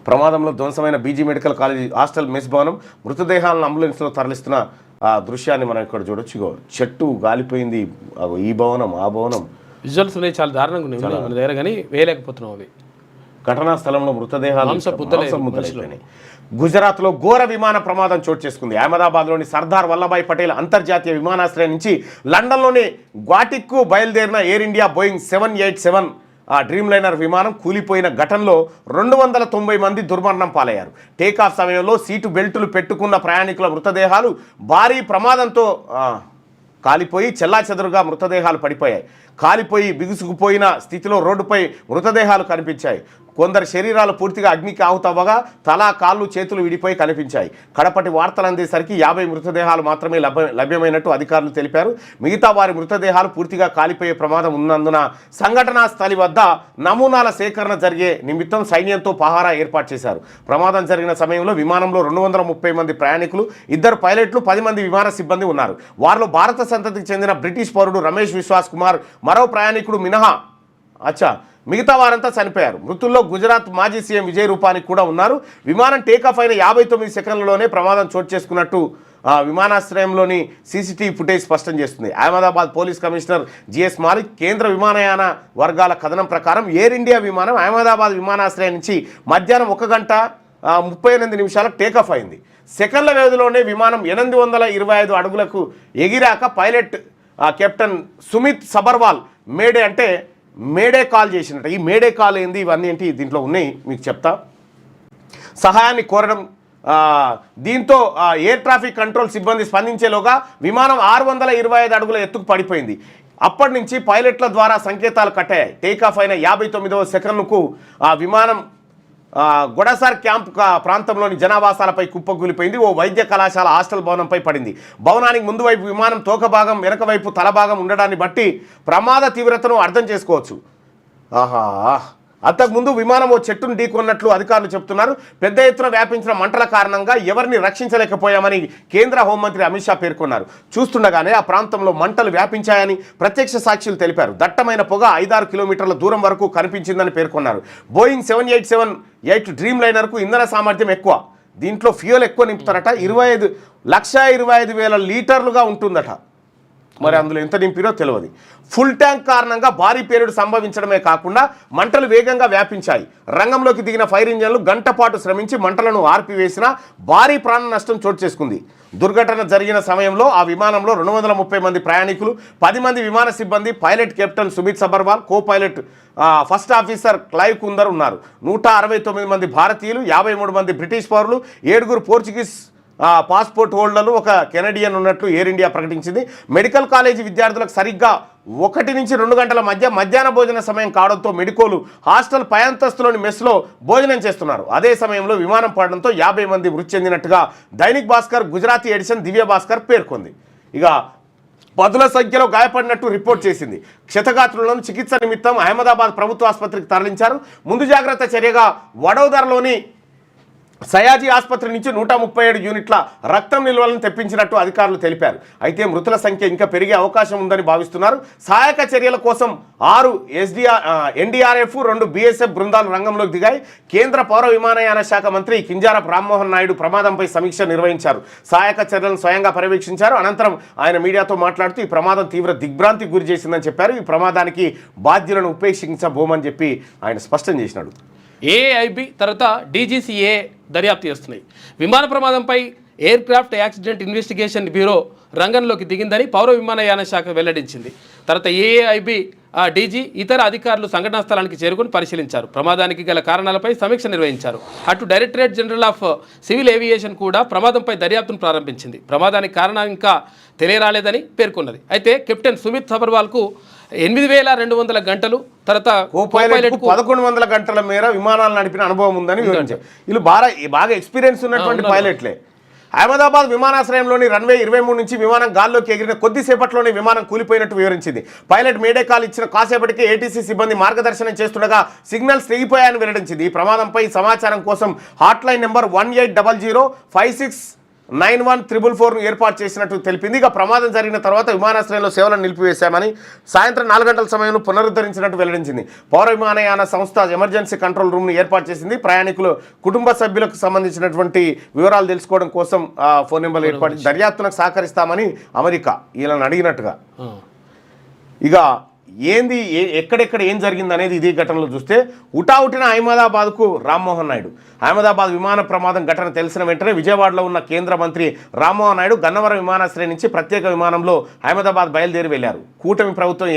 ప్రమాదంలో ధ్వంసమైన BJ medical college hostel, mess భవనం, మృతదేహాలను అంబులెన్స్లో తరలిస్తున్న ఆ దృశ్యాన్ని మనం ఇక్కడ చూడొచ్చు. ఇగో చెట్టు గాలిపోయింది, ఈ భవనం, ఆ భవనం. విజువల్స్ ఉన్నాయి, చాలా దారుణంగా ఉన్నాయి మన దగ్గర, కానీ వేయలేకపోతున్నాం అవి. ఘటనా స్థలంలో మృతదేహాలు ముద్దలైపోయినాయి. గుజరాత్లో ఘోర విమాన ప్రమాదం చోటు చేసుకుంది. అహ్మదాబాద్లోని సర్దార్ వల్లభాయ్ పటేల్ అంతర్జాతీయ విమానాశ్రయం నుంచి లండన్లోని గ్వాటిక్కు బయలుదేరిన air India Boeing 787 dream liner విమానం కూలిపోయిన ఘటనలో 290 మంది దుర్మరణం పాలయ్యారు. టేకాఫ్ సమయంలో సీటు బెల్టులు పెట్టుకున్న ప్రయాణికుల మృతదేహాలు భారీ ప్రమాదంతో కాలిపోయి చెల్లాచెదరుగా మృతదేహాలు పడిపోయాయి. కాలిపోయి బిగుసుకుపోయిన స్థితిలో రోడ్డుపై మృతదేహాలు కనిపించాయి. కొందరి శరీరాలు పూర్తిగా అగ్నికి ఆహుతవ్వగా తల, కాళ్ళు, చేతులు విడిపోయి కనిపించాయి. కడపటి వార్తలు అందేసరికి 50 మృతదేహాలు మాత్రమే లభ్యమైనట్టు అధికారులు తెలిపారు. మిగతా వారి మృతదేహాలు పూర్తిగా కాలిపోయే ప్రమాదం ఉన్నందున సంఘటనా స్థలి వద్ద నమూనాల సేకరణ జరిగే నిమిత్తం సైన్యంతో పహారా ఏర్పాటు చేశారు. ప్రమాదం జరిగిన సమయంలో విమానంలో 230 మంది ప్రయాణికులు, 2 పైలట్లు, 10 మంది విమాన సిబ్బంది ఉన్నారు. వారిలో భారత సంతతికి చెందిన బ్రిటిష్ పౌరుడు రమేష్ విశ్వాస్ కుమార్, మరో ప్రయాణికుడు మినహా మిగతా వారంతా చనిపోయారు. మృతుల్లో గుజరాత్ మాజీ సీఎం విజయ్ రూపానీ కూడా ఉన్నారు. విమానం టేకాఫ్ అయిన 59 సెకండ్లలోనే ప్రమాదం చోటు చేసుకున్నట్టు విమానాశ్రయంలోని సీసీటీవీ ఫుటేజ్ స్పష్టం చేస్తుంది. Ahmedabad police commissioner GS Malik, కేంద్ర విమానయాన వర్గాల కథనం ప్రకారం ఎయిర్ ఇండియా విమానం అహ్మదాబాద్ విమానాశ్రయం నుంచి మధ్యాహ్నం 1 గంట 38 నిమిషాలకు టేకాఫ్ అయింది. సెకండ్ల వ్యవధిలోనే విమానం 825 అడుగులకు ఎగిరాక pilot captain Sumit Sabharwal mayday call చేసినట్టు. ఈ మేడే కాల్ ఏంది, ఇవన్నీ ఏంటి దీంట్లో ఉన్నాయి మీకు చెప్తా. సహాయాన్ని కోరడం, దీంతో ఎయిర్ ట్రాఫిక్ కంట్రోల్ సిబ్బంది స్పందించేలోగా విమానం 625 అడుగుల ఎత్తుకు పడిపోయింది. అప్పటి నుంచి పైలట్ల ద్వారా సంకేతాలు కట్టాయి. టేకాఫ్ అయిన 59వ సెకండ్కు విమానం గొడసార్ క్యాంప్ ప్రాంతంలోని జనావాసాలపై కుప్పకూలిపోయింది. ఓ వైద్య కళాశాల హాస్టల్ భవనంపై పడింది. భవనానికి ముందు వైపు విమానం తోక భాగం, వెనక వైపు తల భాగం ఉండడాన్ని బట్టి ప్రమాద తీవ్రతను అర్థం చేసుకోవచ్చు. అంతకుముందు విమానం ఓ చెట్టును ఢీకొన్నట్లు అధికారులు చెబుతున్నారు. పెద్ద ఎత్తున వ్యాపించిన మంటల కారణంగా ఎవరిని రక్షించలేకపోయామని కేంద్ర హోంమంత్రి అమిత్ షా పేర్కొన్నారు. చూస్తుండగానే ఆ ప్రాంతంలో మంటలు వ్యాపించాయని ప్రత్యక్ష సాక్షులు తెలిపారు. దట్టమైన పొగ 5-6 కిలోమీటర్ల దూరం వరకు కనిపించిందని పేర్కొన్నారు. బోయింగ్ 787 డ్రీమ్ లైనర్కు ఇంధన సామర్థ్యం ఎక్కువ. దీంట్లో ఫ్యూయల్ ఎక్కువ నింపుతారట. 1,25,000 లీటర్లుగా ఉంటుందట. మరి అందులో ఎంత నింపిరో తెలియదు. ఫుల్ ట్యాంక్ కారణంగా భారీ పేలుడు సంభవించడమే కాకుండా మంటలు వేగంగా వ్యాపించాయి. రంగంలోకి దిగిన ఫైర్ ఇంజన్లు గంట పాటు శ్రమించి మంటలను ఆర్పివేసిన భారీ ప్రాణ నష్టం చోటు చేసుకుంది. దుర్ఘటన జరిగిన సమయంలో ఆ విమానంలో 230 మంది ప్రయాణికులు, 10 మంది విమాన సిబ్బంది, pilot captain Sumit Sabharwal, co pilot first officer Clive Kunder ఉన్నారు. 169 మంది భారతీయులు, 53 మంది బ్రిటిష్ పౌరులు, 7 పోర్చుగీస్ పాస్పోర్ట్ హోల్డర్లు, ఒక కెనడియన్ ఉన్నట్లు ఎయిర్ ఇండియా ప్రకటించింది. మెడికల్ కాలేజీ విద్యార్థులకు సరిగ్గా 1 నుంచి 2 గంటల మధ్య మధ్యాహ్న భోజన సమయం కావడంతో మెడికోలు హాస్టల్ పై అంతస్తులోని మెస్లో భోజనం చేస్తున్నారు. అదే సమయంలో విమానం పడడంతో 50 మంది మృతి చెందినట్టుగా దైనిక్ భాస్కర్ గుజరాతీ ఎడిషన్ దివ్య భాస్కర్ పేర్కొంది. ఇక 10ల సంఖ్యలో గాయపడినట్టు రిపోర్ట్ చేసింది. క్షతగాత్రులను చికిత్స నిమిత్తం అహ్మదాబాద్ ప్రభుత్వ ఆసుపత్రికి తరలించారు. ముందు జాగ్రత్త చర్యగా వడోదరలోని సయాజీ ఆసుపత్రి నుంచి 137 యూనిట్ల రక్తం నిల్వలను తెప్పించినట్టు అధికారులు తెలిపారు. అయితే మృతుల సంఖ్య ఇంకా పెరిగే అవకాశం ఉందని భావిస్తున్నారు. సహాయక చర్యల కోసం 6 ఎన్డీఆర్ఎఫ్ 2 బీఎస్ఎఫ్ బృందాలు రంగంలోకి దిగాయి. కేంద్ర పౌర విమానయాన శాఖ మంత్రి కింజారపు రామ్మోహన్ నాయుడు ప్రమాదంపై సమీక్ష నిర్వహించారు. సహాయక చర్యలను స్వయంగా పర్యవేక్షించారు. అనంతరం ఆయన మీడియాతో మాట్లాడుతూ ఈ ప్రమాదం తీవ్ర దిగ్భ్రాంతికి గురి చేసిందని చెప్పారు. ఈ ప్రమాదానికి బాధ్యులను ఉపేక్షించబోమని చెప్పి ఆయన స్పష్టం చేసినాడు. ఏఐబి తర్వాత డీజీసీఏ దర్యాప్తు చేస్తున్నాయి. విమాన ప్రమాదంపై aircraft accident investigation bureau రంగంలోకి దిగిందని పౌర విమానయాన శాఖ వెల్లడించింది. తర్వాత ఏఐబి డీజీ ఇతర అధికారులు సంఘటనా స్థలానికి చేరుకుని పరిశీలించారు. ప్రమాదానికి గల కారణాలపై సమీక్ష నిర్వహించారు. అటు directorate general of civil aviation కూడా ప్రమాదంపై దర్యాప్తును ప్రారంభించింది. ప్రమాదానికి కారణం ఇంకా తెలియరాలేదని పేర్కొన్నది. అయితే కెప్టెన్ సుమిత్ సబర్వాల్కు 8,200 గంటలు, తర్వాత కో-పైలట్కు 1100 గంటల మేర విమానాలు నడిపిన అనుభవం ఉందని వివరించారు. వీళ్ళు బాగా ఎక్స్పీరియన్స్ ఉన్నటువంటి పైలట్లే. అహ్మదాబాద్ విమానాశ్రయంలోని రన్వే 23 నుంచి విమానం గాల్లోకి ఎగిరిన కొద్దిసేపట్లోనే విమానం కూలిపోయినట్టు వివరించింది. పైలట్ మేడే కాల్ ఇచ్చిన కాసేపటికే ఏటీసీ సిబ్బంది మార్గదర్శనం చేస్తుండగా సిగ్నల్స్ తెగిపోయాయని వెల్లడించింది. ఈ ప్రమాదంపై సమాచారం కోసం హాట్లైన్ నెంబర్ 1800569144 ఏర్పాటు చేసినట్టు తెలిపింది. ఇక ప్రమాదం జరిగిన తర్వాత విమానాశ్రయంలో సేవలను నిలిపివేశామని, సాయంత్రం 4 గంటల సమయంలో పునరుద్ధరించినట్టు వెల్లడించింది. పౌర విమానయాన సంస్థ ఎమర్జెన్సీ కంట్రోల్ రూమ్ను ఏర్పాటు చేసింది. ప్రయాణికులు కుటుంబ సభ్యులకు సంబంధించినటువంటి వివరాలు తెలుసుకోవడం కోసం ఫోన్ నెంబర్లు ఏర్పాటు దర్యాప్తునకు సహకరిస్తామని అమెరికా వీళ్ళని అడిగినట్టుగా. ఇక ఏంది ఎక్కడెక్కడ ఏం జరిగింది అనేది ఇదే ఘటనలో చూస్తే ఉటావుటిన అహ్మదాబాద్కు రామ్మోహన్ నాయుడు. అహ్మదాబాద్ విమాన ప్రమాదం ఘటన తెలిసిన వెంటనే విజయవాడలో ఉన్న కేంద్ర మంత్రి రామ్మోహన్ నాయుడు గన్నవరం విమానాశ్రయం నుంచి ప్రత్యేక విమానంలో అహ్మదాబాద్ బయలుదేరి వెళ్లారు. కూటమి ప్రభుత్వం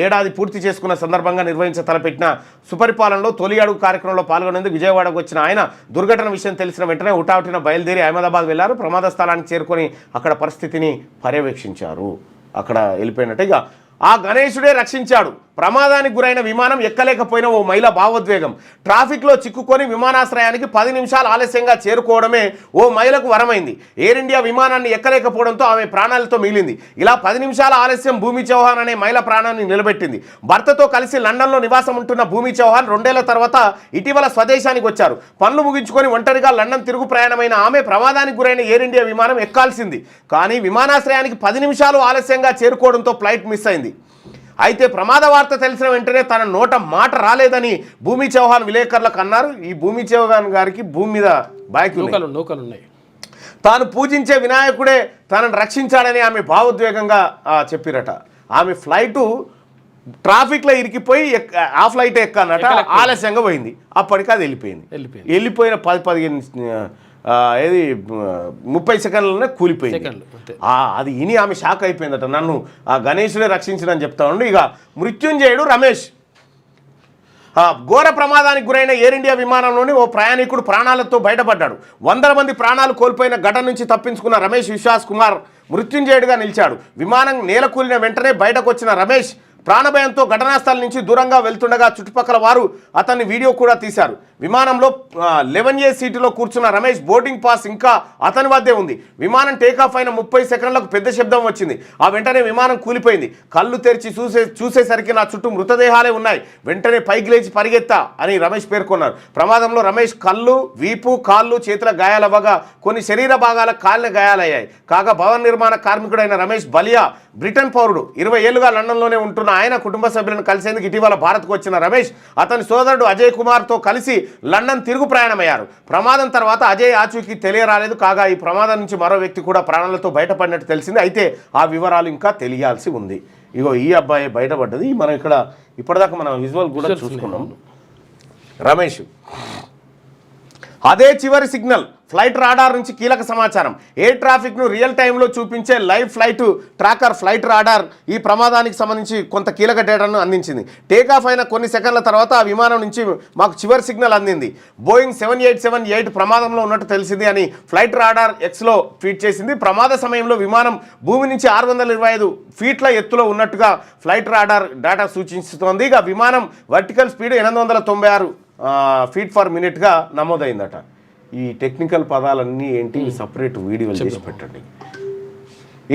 ఏడాది పూర్తి చేసుకున్న సందర్భంగా తలపెట్టిన సుపరిపాలనలో తొలి అడుగు కార్యక్రమంలో పాల్గొనేందుకు విజయవాడకు వచ్చిన ఆయన దుర్ఘటన విషయం తెలిసిన వెంటనే ఉటావుటిన బయలుదేరి అహ్మదాబాద్ వెళ్లారు. ప్రమాద స్థలానికి చేరుకొని అక్కడ పరిస్థితిని పర్యవేక్షించారు. అక్కడ వెళ్ళిపోయినట్టు ఇక ఆ గణేశుడే రక్షించాడు. ప్రమాదానికి గురైన విమానం ఎక్కలేకపోయిన ఓ మహిళ భావోద్వేగం. ట్రాఫిక్లో చిక్కుకొని విమానాశ్రయానికి 10 నిమిషాలు ఆలస్యంగా చేరుకోవడమే ఓ మహిళకు వరమైంది. ఎయిర్ ఇండియా విమానాన్ని ఎక్కలేకపోవడంతో ఆమె ప్రాణాలతో మిగిలింది. ఇలా 10 నిమిషాల ఆలస్యం భూమి చౌహాన్ అనే మహిళ ప్రాణాన్ని నిలబెట్టింది. భర్తతో కలిసి లండన్లో నివాసం ఉంటున్న భూమి చౌహాన్ 2 ఏళ్ల తర్వాత ఇటీవల స్వదేశానికి వచ్చారు. పనులు ముగించుకొని ఒంటరిగా లండన్ తిరుగు ప్రయాణమైన ఆమె ప్రమాదానికి గురైన ఎయిర్ ఇండియా విమానం ఎక్కాల్సింది. కానీ విమానాశ్రయానికి 10 నిమిషాలు ఆలస్యంగా చేరుకోవడంతో ఫ్లైట్ మిస్ అయింది. అయితే ప్రమాద వార్త తెలిసిన వెంటనే తన నోట మాట రాలేదని భూమి చౌహాన్ విలేకరులకు అన్నారు. ఈ భూమి చౌహాన్ గారికి భూమి మీద నౌకలు ఉన్నాయి. తాను పూజించే వినాయకుడే తనను రక్షించాడని ఆమె భావోద్వేగంగా చెప్పిరట. ఆమె ఫ్లైటు ట్రాఫిక్లో ఇరికిపోయి ఆ ఫ్లైట్ ఎక్కనట, ఆలస్యంగా పోయింది. అప్పటికి అది వెళ్ళిపోయిన 30 సెకండ్లలోనే కూలిపోయింది. అది ఇని ఆమె షాక్ అయిపోయిందట. నన్ను ఆ గణేశుడే రక్షించడని చెప్తా ఉండి. ఇక మృత్యుంజయుడు రమేష్ ఘోర ప్రమాదానికి గురైన ఎయిర్ ఇండియా విమానంలోని ఓ ప్రయాణికుడు ప్రాణాలతో బయటపడ్డాడు. 100 మంది ప్రాణాలు కోల్పోయిన ఘటన నుంచి తప్పించుకున్న రమేష్ విశ్వాస్ కుమార్ మృత్యుంజయుడిగా నిలిచాడు. విమానం నేలకూలిన వెంటనే బయటకు వచ్చిన రమేష్ ప్రాణభయంతో ఘటనా స్థలం నుంచి దూరంగా వెళ్తుండగా చుట్టుపక్కల వారు అతన్ని వీడియో కూడా తీశారు. విమానంలో 11A సీటులో కూర్చున్న రమేష్ బోర్డింగ్ పాస్ ఇంకా అతని వద్దే ఉంది. విమానం టేకాఫ్ అయిన 30 సెకండ్లకు పెద్ద శబ్దం వచ్చింది. ఆ వెంటనే విమానం కూలిపోయింది. కళ్ళు తెరిచి చూసేసరికి నా చుట్టూ మృతదేహాలే ఉన్నాయి. వెంటనే పైకి లేచి పరిగెత్తా అని రమేష్ పేర్కొన్నారు. ప్రమాదంలో రమేష్ కళ్ళు, వీపు, కాళ్ళు, చేతుల గాయాలవ్వగా కొన్ని శరీర భాగాలకు కాళ్ళ గాయాలయ్యాయి. కాగా భవన నిర్మాణ కార్మికుడైన రమేష్ బలియా బ్రిటన్ పౌరుడు. 20 ఏళ్లుగా లండన్లోనే ఉంటున్న ఆయన కుటుంబ సభ్యులను కలిసేందుకు ఇటీవల భారత్కు వచ్చిన రమేష్ అతని సోదరుడు అజయ్ కుమార్తో కలిసి లండన్ తిరుగు ప్రయాణమయ్యారు. ప్రమాదం తర్వాత అజయ్ ఆచూకీ తెలియరాలేదు. కాగా ఈ ప్రమాదం నుంచి మరో వ్యక్తి కూడా ప్రాణాలతో బయటపడినట్టు తెలిసింది. అయితే ఆ వివరాలు ఇంకా తెలియాల్సి ఉంది. ఇగో ఈ అబ్బాయి బయటపడ్డది. మనం ఇక్కడ ఇప్పటిదాకా మనం విజువల్ కూడా చూసుకున్నాం. రమేష్ అదే చివరి సిగ్నల్. ఫ్లైట్ రాడార్ నుంచి కీలక సమాచారం. ఎయిర్ ట్రాఫిక్ను రియల్ టైంలో చూపించే live flight tracker flight radar ఈ ప్రమాదానికి సంబంధించి కొంత కీలక డేటాను అందించింది. టేకాఫ్ అయిన కొన్ని సెకండ్ల తర్వాత ఆ విమానం నుంచి మాకు చివరి సిగ్నల్ అందింది. బోయింగ్ 7878 ప్రమాదంలో ఉన్నట్టు తెలిసింది అని ఫ్లైట్ రాడార్ ఎక్స్లో ట్వీట్ చేసింది. ప్రమాద సమయంలో విమానం భూమి నుంచి 625 ఫీట్ల ఎత్తులో ఉన్నట్టుగా ఫ్లైట్ రాడార్ డేటా సూచిస్తోంది. ఇక విమానం వర్టికల్ స్పీడ్ 896 ఫీట్ పర్ మినిట్గా నమోదైందట. ఈ టెక్నికల్ పదాలన్నీ ఏంటి సపరేట్ వీడియోలు చేసి పెట్టండి.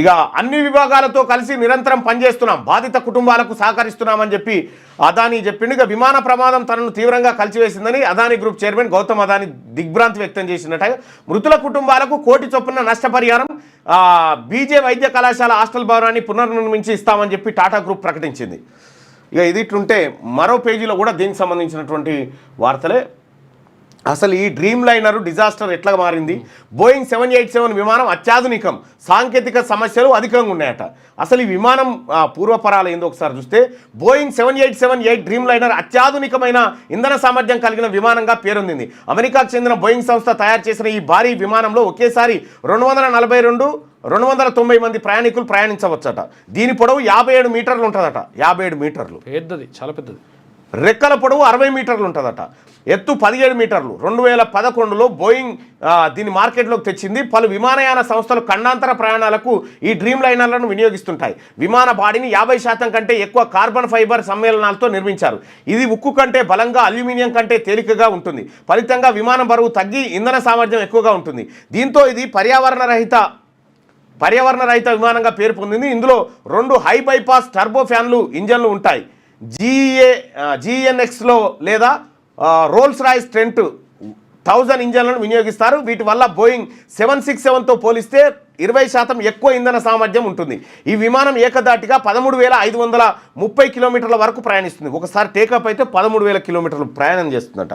ఇక అన్ని విభాగాలతో కలిసి నిరంతరం పనిచేస్తున్నాం, బాధిత కుటుంబాలకు సహకరిస్తున్నామని చెప్పి అదానీ చెప్పిండు. ఇక విమాన ప్రమాదం తనను తీవ్రంగా కలిసివేసిందని అదానీ గ్రూప్ చైర్మన్ గౌతమ్ అదానీ దిగ్భ్రాంతి వ్యక్తం చేసినట్టు. మృతుల కుటుంబాలకు 1 కోటి చొప్పున నష్టపరిహారం బీజే వైద్య కళాశాల హాస్టల్ భవనాన్ని పునర్నిర్మించి ఇస్తామని చెప్పి టాటా గ్రూప్ ప్రకటించింది. ఇక ఇది ఇట్లుంటే మరో పేజీలో కూడా దీనికి సంబంధించినటువంటి వార్తలే. అసలు ఈ డ్రీమ్ లైనర్ డిజాస్టర్ ఎట్లా మారింది? బోయింగ్ 787 విమానం అత్యాధునికం, సాంకేతిక సమస్యలు అధికంగా ఉన్నాయట. అసలు ఈ విమానం పూర్వపరాలు ఏందో ఒకసారి చూస్తే బోయింగ్ 7878 డ్రీమ్ లైనర్ అత్యాధునికమైన ఇంధన సామర్థ్యం కలిగిన విమానంగా పేరొందింది. అమెరికాకు చెందిన బోయింగ్ సంస్థ తయారు చేసిన ఈ భారీ విమానంలో ఒకేసారి 290 మంది ప్రయాణికులు ప్రయాణించవచ్చట. దీని పొడవు 57 మీటర్లు ఉంటుందట. 57 మీటర్లు పెద్దది, చాలా పెద్దది. రెక్కల పొడవు 60 మీటర్లు ఉంటుందట. ఎత్తు 17 మీటర్లు. 2011లో బోయింగ్ దీన్ని మార్కెట్లోకి తెచ్చింది. పలు విమానయాన సంస్థలు ఖండాంతర ప్రయాణాలకు ఈ డ్రీమ్ లైనర్లను వినియోగిస్తుంటాయి. విమాన బాడీని 50% కంటే ఎక్కువ కార్బన్ ఫైబర్ సమ్మేళనాలతో నిర్మించారు. ఇది ఉక్కు కంటే బలంగా, అల్యూమినియం కంటే తేలికగా ఉంటుంది. ఫలితంగా విమానం బరువు తగ్గి ఇంధన సామర్థ్యం ఎక్కువగా ఉంటుంది. దీంతో ఇది పర్యావరణ రహిత విమానంగా పేరు పొందింది. ఇందులో 2 హై బైపాస్ టర్బో ఫ్యాన్లు ఇంజన్లు ఉంటాయి. GNXలో లేదా రోల్స్ రాయ్స్ ట్రెంట్ 1000 ఇంజన్లను వినియోగిస్తారు. వీటి వల్ల బోయింగ్ 767తో పోలిస్తే 20% ఎక్కువ ఇంధన సామర్థ్యం ఉంటుంది. ఈ విమానం ఏకదాటిగా 13,530 కిలోమీటర్ల వరకు ప్రయాణిస్తుంది. ఒకసారి టేకప్ అయితే 13,000 కిలోమీటర్లు ప్రయాణం చేస్తుందట.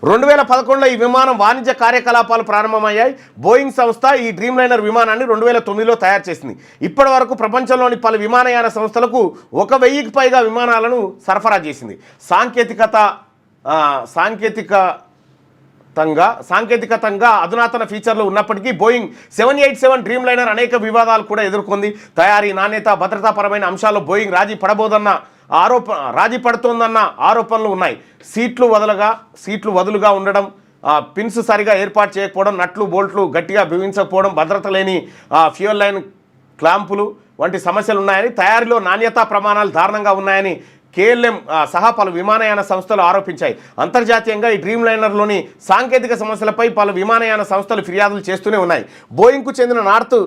2011లో ఈ విమానం వాణిజ్య కార్యకలాపాలు ప్రారంభమయ్యాయి. బోయింగ్ సంస్థ ఈ డ్రీమ్ లైనర్ విమానాన్ని 2009లో తయారు చేసింది. ఇప్పటి వరకు ప్రపంచంలోని పలు విమానయాన సంస్థలకు 1000కి పైగా విమానాలను సరఫరా చేసింది. సాంకేతికతంగా అధునాతన ఫీచర్లు ఉన్నప్పటికీ బోయింగ్ 787 డ్రీమ్ లైనర్ అనేక వివాదాలు కూడా ఎదుర్కొంది. తయారీ, నాణ్యత, భద్రతాపరమైన అంశాల్లో బోయింగ్ రాజీ పడుతోందన్న ఆరోపణలు ఉన్నాయి. సీట్లు వదులుగా ఉండడం, పిన్స్ సరిగా ఏర్పాటు చేయకపోవడం, నట్లు బోల్ట్లు గట్టిగా బిగించకపోవడం, భద్రత లేని ఫ్యూయల్ లైన్ క్లాంపులు వంటి సమస్యలు ఉన్నాయని, తయారీలో నాణ్యతా ప్రమాణాలు దారుణంగా ఉన్నాయని KLM సహా పలు విమానయాన సంస్థలు ఆరోపించాయి. అంతర్జాతీయంగా ఈ డ్రీమ్ లైనర్లోని సాంకేతిక సమస్యలపై పలు విమానయాన సంస్థలు ఫిర్యాదులు చేస్తూనే ఉన్నాయి. బోయింగ్కు చెందిన నార్త్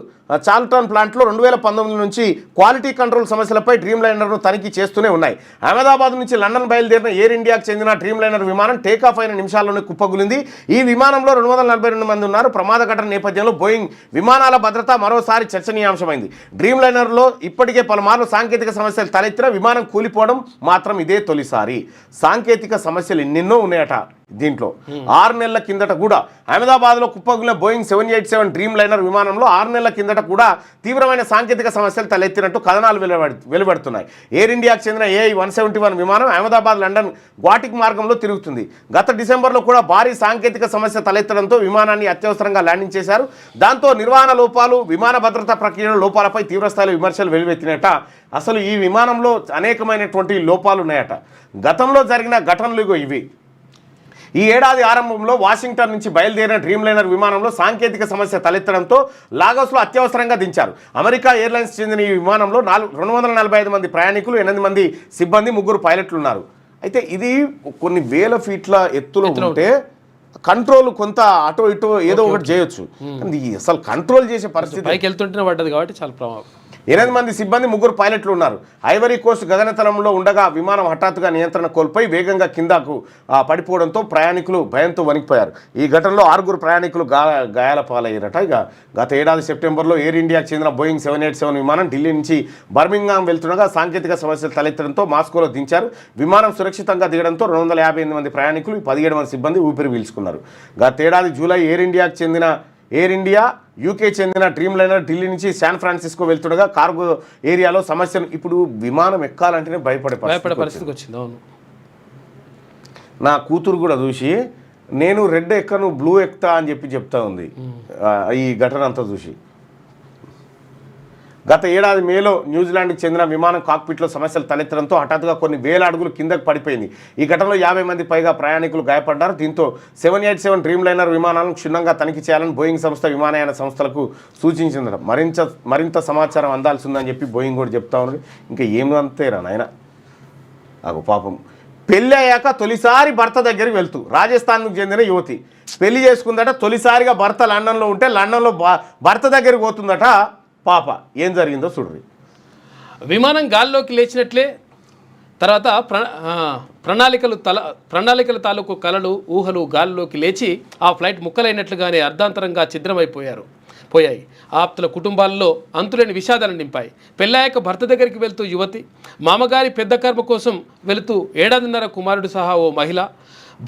చార్ల్టన్ ప్లాంట్లో 2019 నుంచి క్వాలిటీ కంట్రోల్ సమస్యలపై డ్రీమ్ లైనర్ను తనిఖీ చేస్తూనే ఉన్నాయి. అహ్మదాబాద్ నుంచి లండన్ బయలుదేరిన ఎయిర్ ఇండియాకు చెందిన డ్రీమ్ లైనర్ విమానం టేకాఫ్ అయిన నిమిషాల్లోనే కుప్పగులింది. ఈ విమానంలో 242 మంది ఉన్నారు. ప్రమాద ఘటన నేపథ్యంలో బోయింగ్ విమానాల భద్రత మరోసారి చర్చనీయాంశమైంది. డ్రీమ్ లైనర్లో ఇప్పటికే పలుమార్లు సాంకేతిక సమస్యలు తలెత్తిన విమానం కూలిపోవడం మాత్రం ఇదే తొలిసారి. సాంకేతిక సమస్యలు ఎన్నెన్నో ఉన్నాయట. దీంట్లో 6 నెలల కిందట కూడా అహ్మదాబాద్లో కుప్పగులిన బోయింగ్ 787 డ్రీమ్ లైనర్ విమానంలో 6 నెలల కిందట కూడా తీవ్రమైన సాంకేతిక సమస్యలు తలెత్తినట్టు కథనాలు వెలువడుతున్నాయి. ఎయిర్ ఇండియాకు చెందిన AI-171 విమానం అహ్మదాబాద్ లండన్ గ్వాటిక్ మార్గంలో తిరుగుతుంది. గత డిసెంబర్లో కూడా భారీ సాంకేతిక సమస్య తలెత్తడంతో విమానాన్ని అత్యవసరంగా ల్యాండింగ్ చేశారు. దాంతో నిర్వహణ లోపాలు, విమాన భద్రతా ప్రక్రియల లోపాలపై తీవ్రస్థాయిలో విమర్శలు వెలువెత్తినట. అసలు ఈ విమానంలో అనేకమైనటువంటి లోపాలు ఉన్నాయట. గతంలో జరిగిన ఘటనలు ఇవి. ఈ ఏడాది ఆరంభంలో వాషింగ్టన్ నుంచి బయలుదేరిన డ్రీమ్ లైనర్ విమానంలో సాంకేతిక సమస్య తలెత్తడంతో లాగోస్లో అత్యవసరంగా దించారు. అమెరికా ఎయిర్లైన్స్ చెందిన ఈ విమానంలో 245 మంది ప్రయాణికులు, 8 మంది సిబ్బంది, 3 పైలట్లు ఉన్నారు. అయితే ఇది కొన్ని వేల ఫీట్ల ఎత్తులో ఉంటే కంట్రోల్ కొంత అటో ఇటో ఏదో ఒకటి చేయొచ్చు. అసలు కంట్రోల్ చేసే పరిస్థితి పైకి వెళ్తుంటేనే పడ్డది కాబట్టి చాలా ప్రమాదం. 8 మంది సిబ్బంది 3 పైలట్లు ఉన్నారు. ఐవరీ కోస్ట్ గగనతలంలో ఉండగా విమానం హఠాత్తుగా నియంత్రణ కోల్పోయి వేగంగా కిందకు పడిపోవడంతో ప్రయాణికులు భయంతో వణికిపోయారు. ఈ ఘటనలో 6 ప్రయాణికులు గాయాల పాలయ్యారట. ఇక గత ఏడాది సెప్టెంబర్లో ఎయిర్ ఇండియాకు చెందిన బోయింగ్ 787 విమానం ఢిల్లీ నుంచి బర్మింగ్హామ్ వెళ్తుండగా సాంకేతిక సమస్యలు తలెత్తడంతో మాస్కోలో దించారు. విమానం సురక్షితంగా దిగడంతో 258 మంది ప్రయాణికులు 17 మంది సిబ్బంది ఊపిరి పీల్చుకున్నారు. గత ఏడాది జూలై ఎయిర్ ఇండియా యూకే చెందిన డ్రీమ్ లైనర్ ఢిల్లీ నుంచి శాన్ ఫ్రాన్సిస్కో వెళ్తుండగా కార్గో ఏరియాలో సమస్యను ఇప్పుడు విమానం ఎక్కాలంటేనే భయపడే పరిస్థితికి వచ్చింది. అవును, నా కూతురు కూడా చూసి నేను రెడ్ ఎక్కను బ్లూ ఎక్కుతా అని చెప్తా ఉంది ఈ ఘటన అంతా చూసి. గత ఏడాది మేలో న్యూజిలాండ్కి చెందిన విమానం కాక్పిట్లో సమస్యలు తలెత్తడంతో హఠాత్తుగా కొన్ని వేల అడుగులు కిందకు పడిపోయింది. ఈ ఘటనలో 50 మంది పైగా ప్రయాణికులు గాయపడ్డారు. దీంతో 787 డ్రీమ్ లైనర్ విమానాలను క్షుణ్ణంగా తనిఖీ చేయాలని బోయింగ్ సంస్థ విమానయాన సంస్థలకు సూచించిందట. మరింత సమాచారం అందాల్సి ఉందని చెప్పి బోయింగ్ కూడా చెప్తా ఉన్నది. ఇంకా ఏమంతేరా నాయన నాకు పాపం. పెళ్ళి అయ్యాక తొలిసారి భర్త దగ్గరికి వెళ్తూ రాజస్థాన్కు చెందిన యువతి పెళ్లి చేసుకుందట. తొలిసారిగా భర్త లండన్లో ఉంటే లండన్లో భర్త దగ్గరికి పోతుందట పాప. ఏం జరిగిందో చూడండి. విమానం గాల్లోకి లేచినట్లే తర్వాత ప్రణాళికల తాలూకు కలలు ఊహలు గాల్లోకి లేచి ఆ ఫ్లైట్ ముక్కలైనట్లుగానే అర్ధాంతరంగా పోయాయి. ఆప్తుల కుటుంబాల్లో అంతులేని విషాదాలను నింపాయి. పెళ్ళాయక భర్త దగ్గరికి వెళ్తూ యువతి, మామగారి పెద్ద కర్మ కోసం వెళుతూ 7.5 కుమారుడు సహా ఓ మహిళ,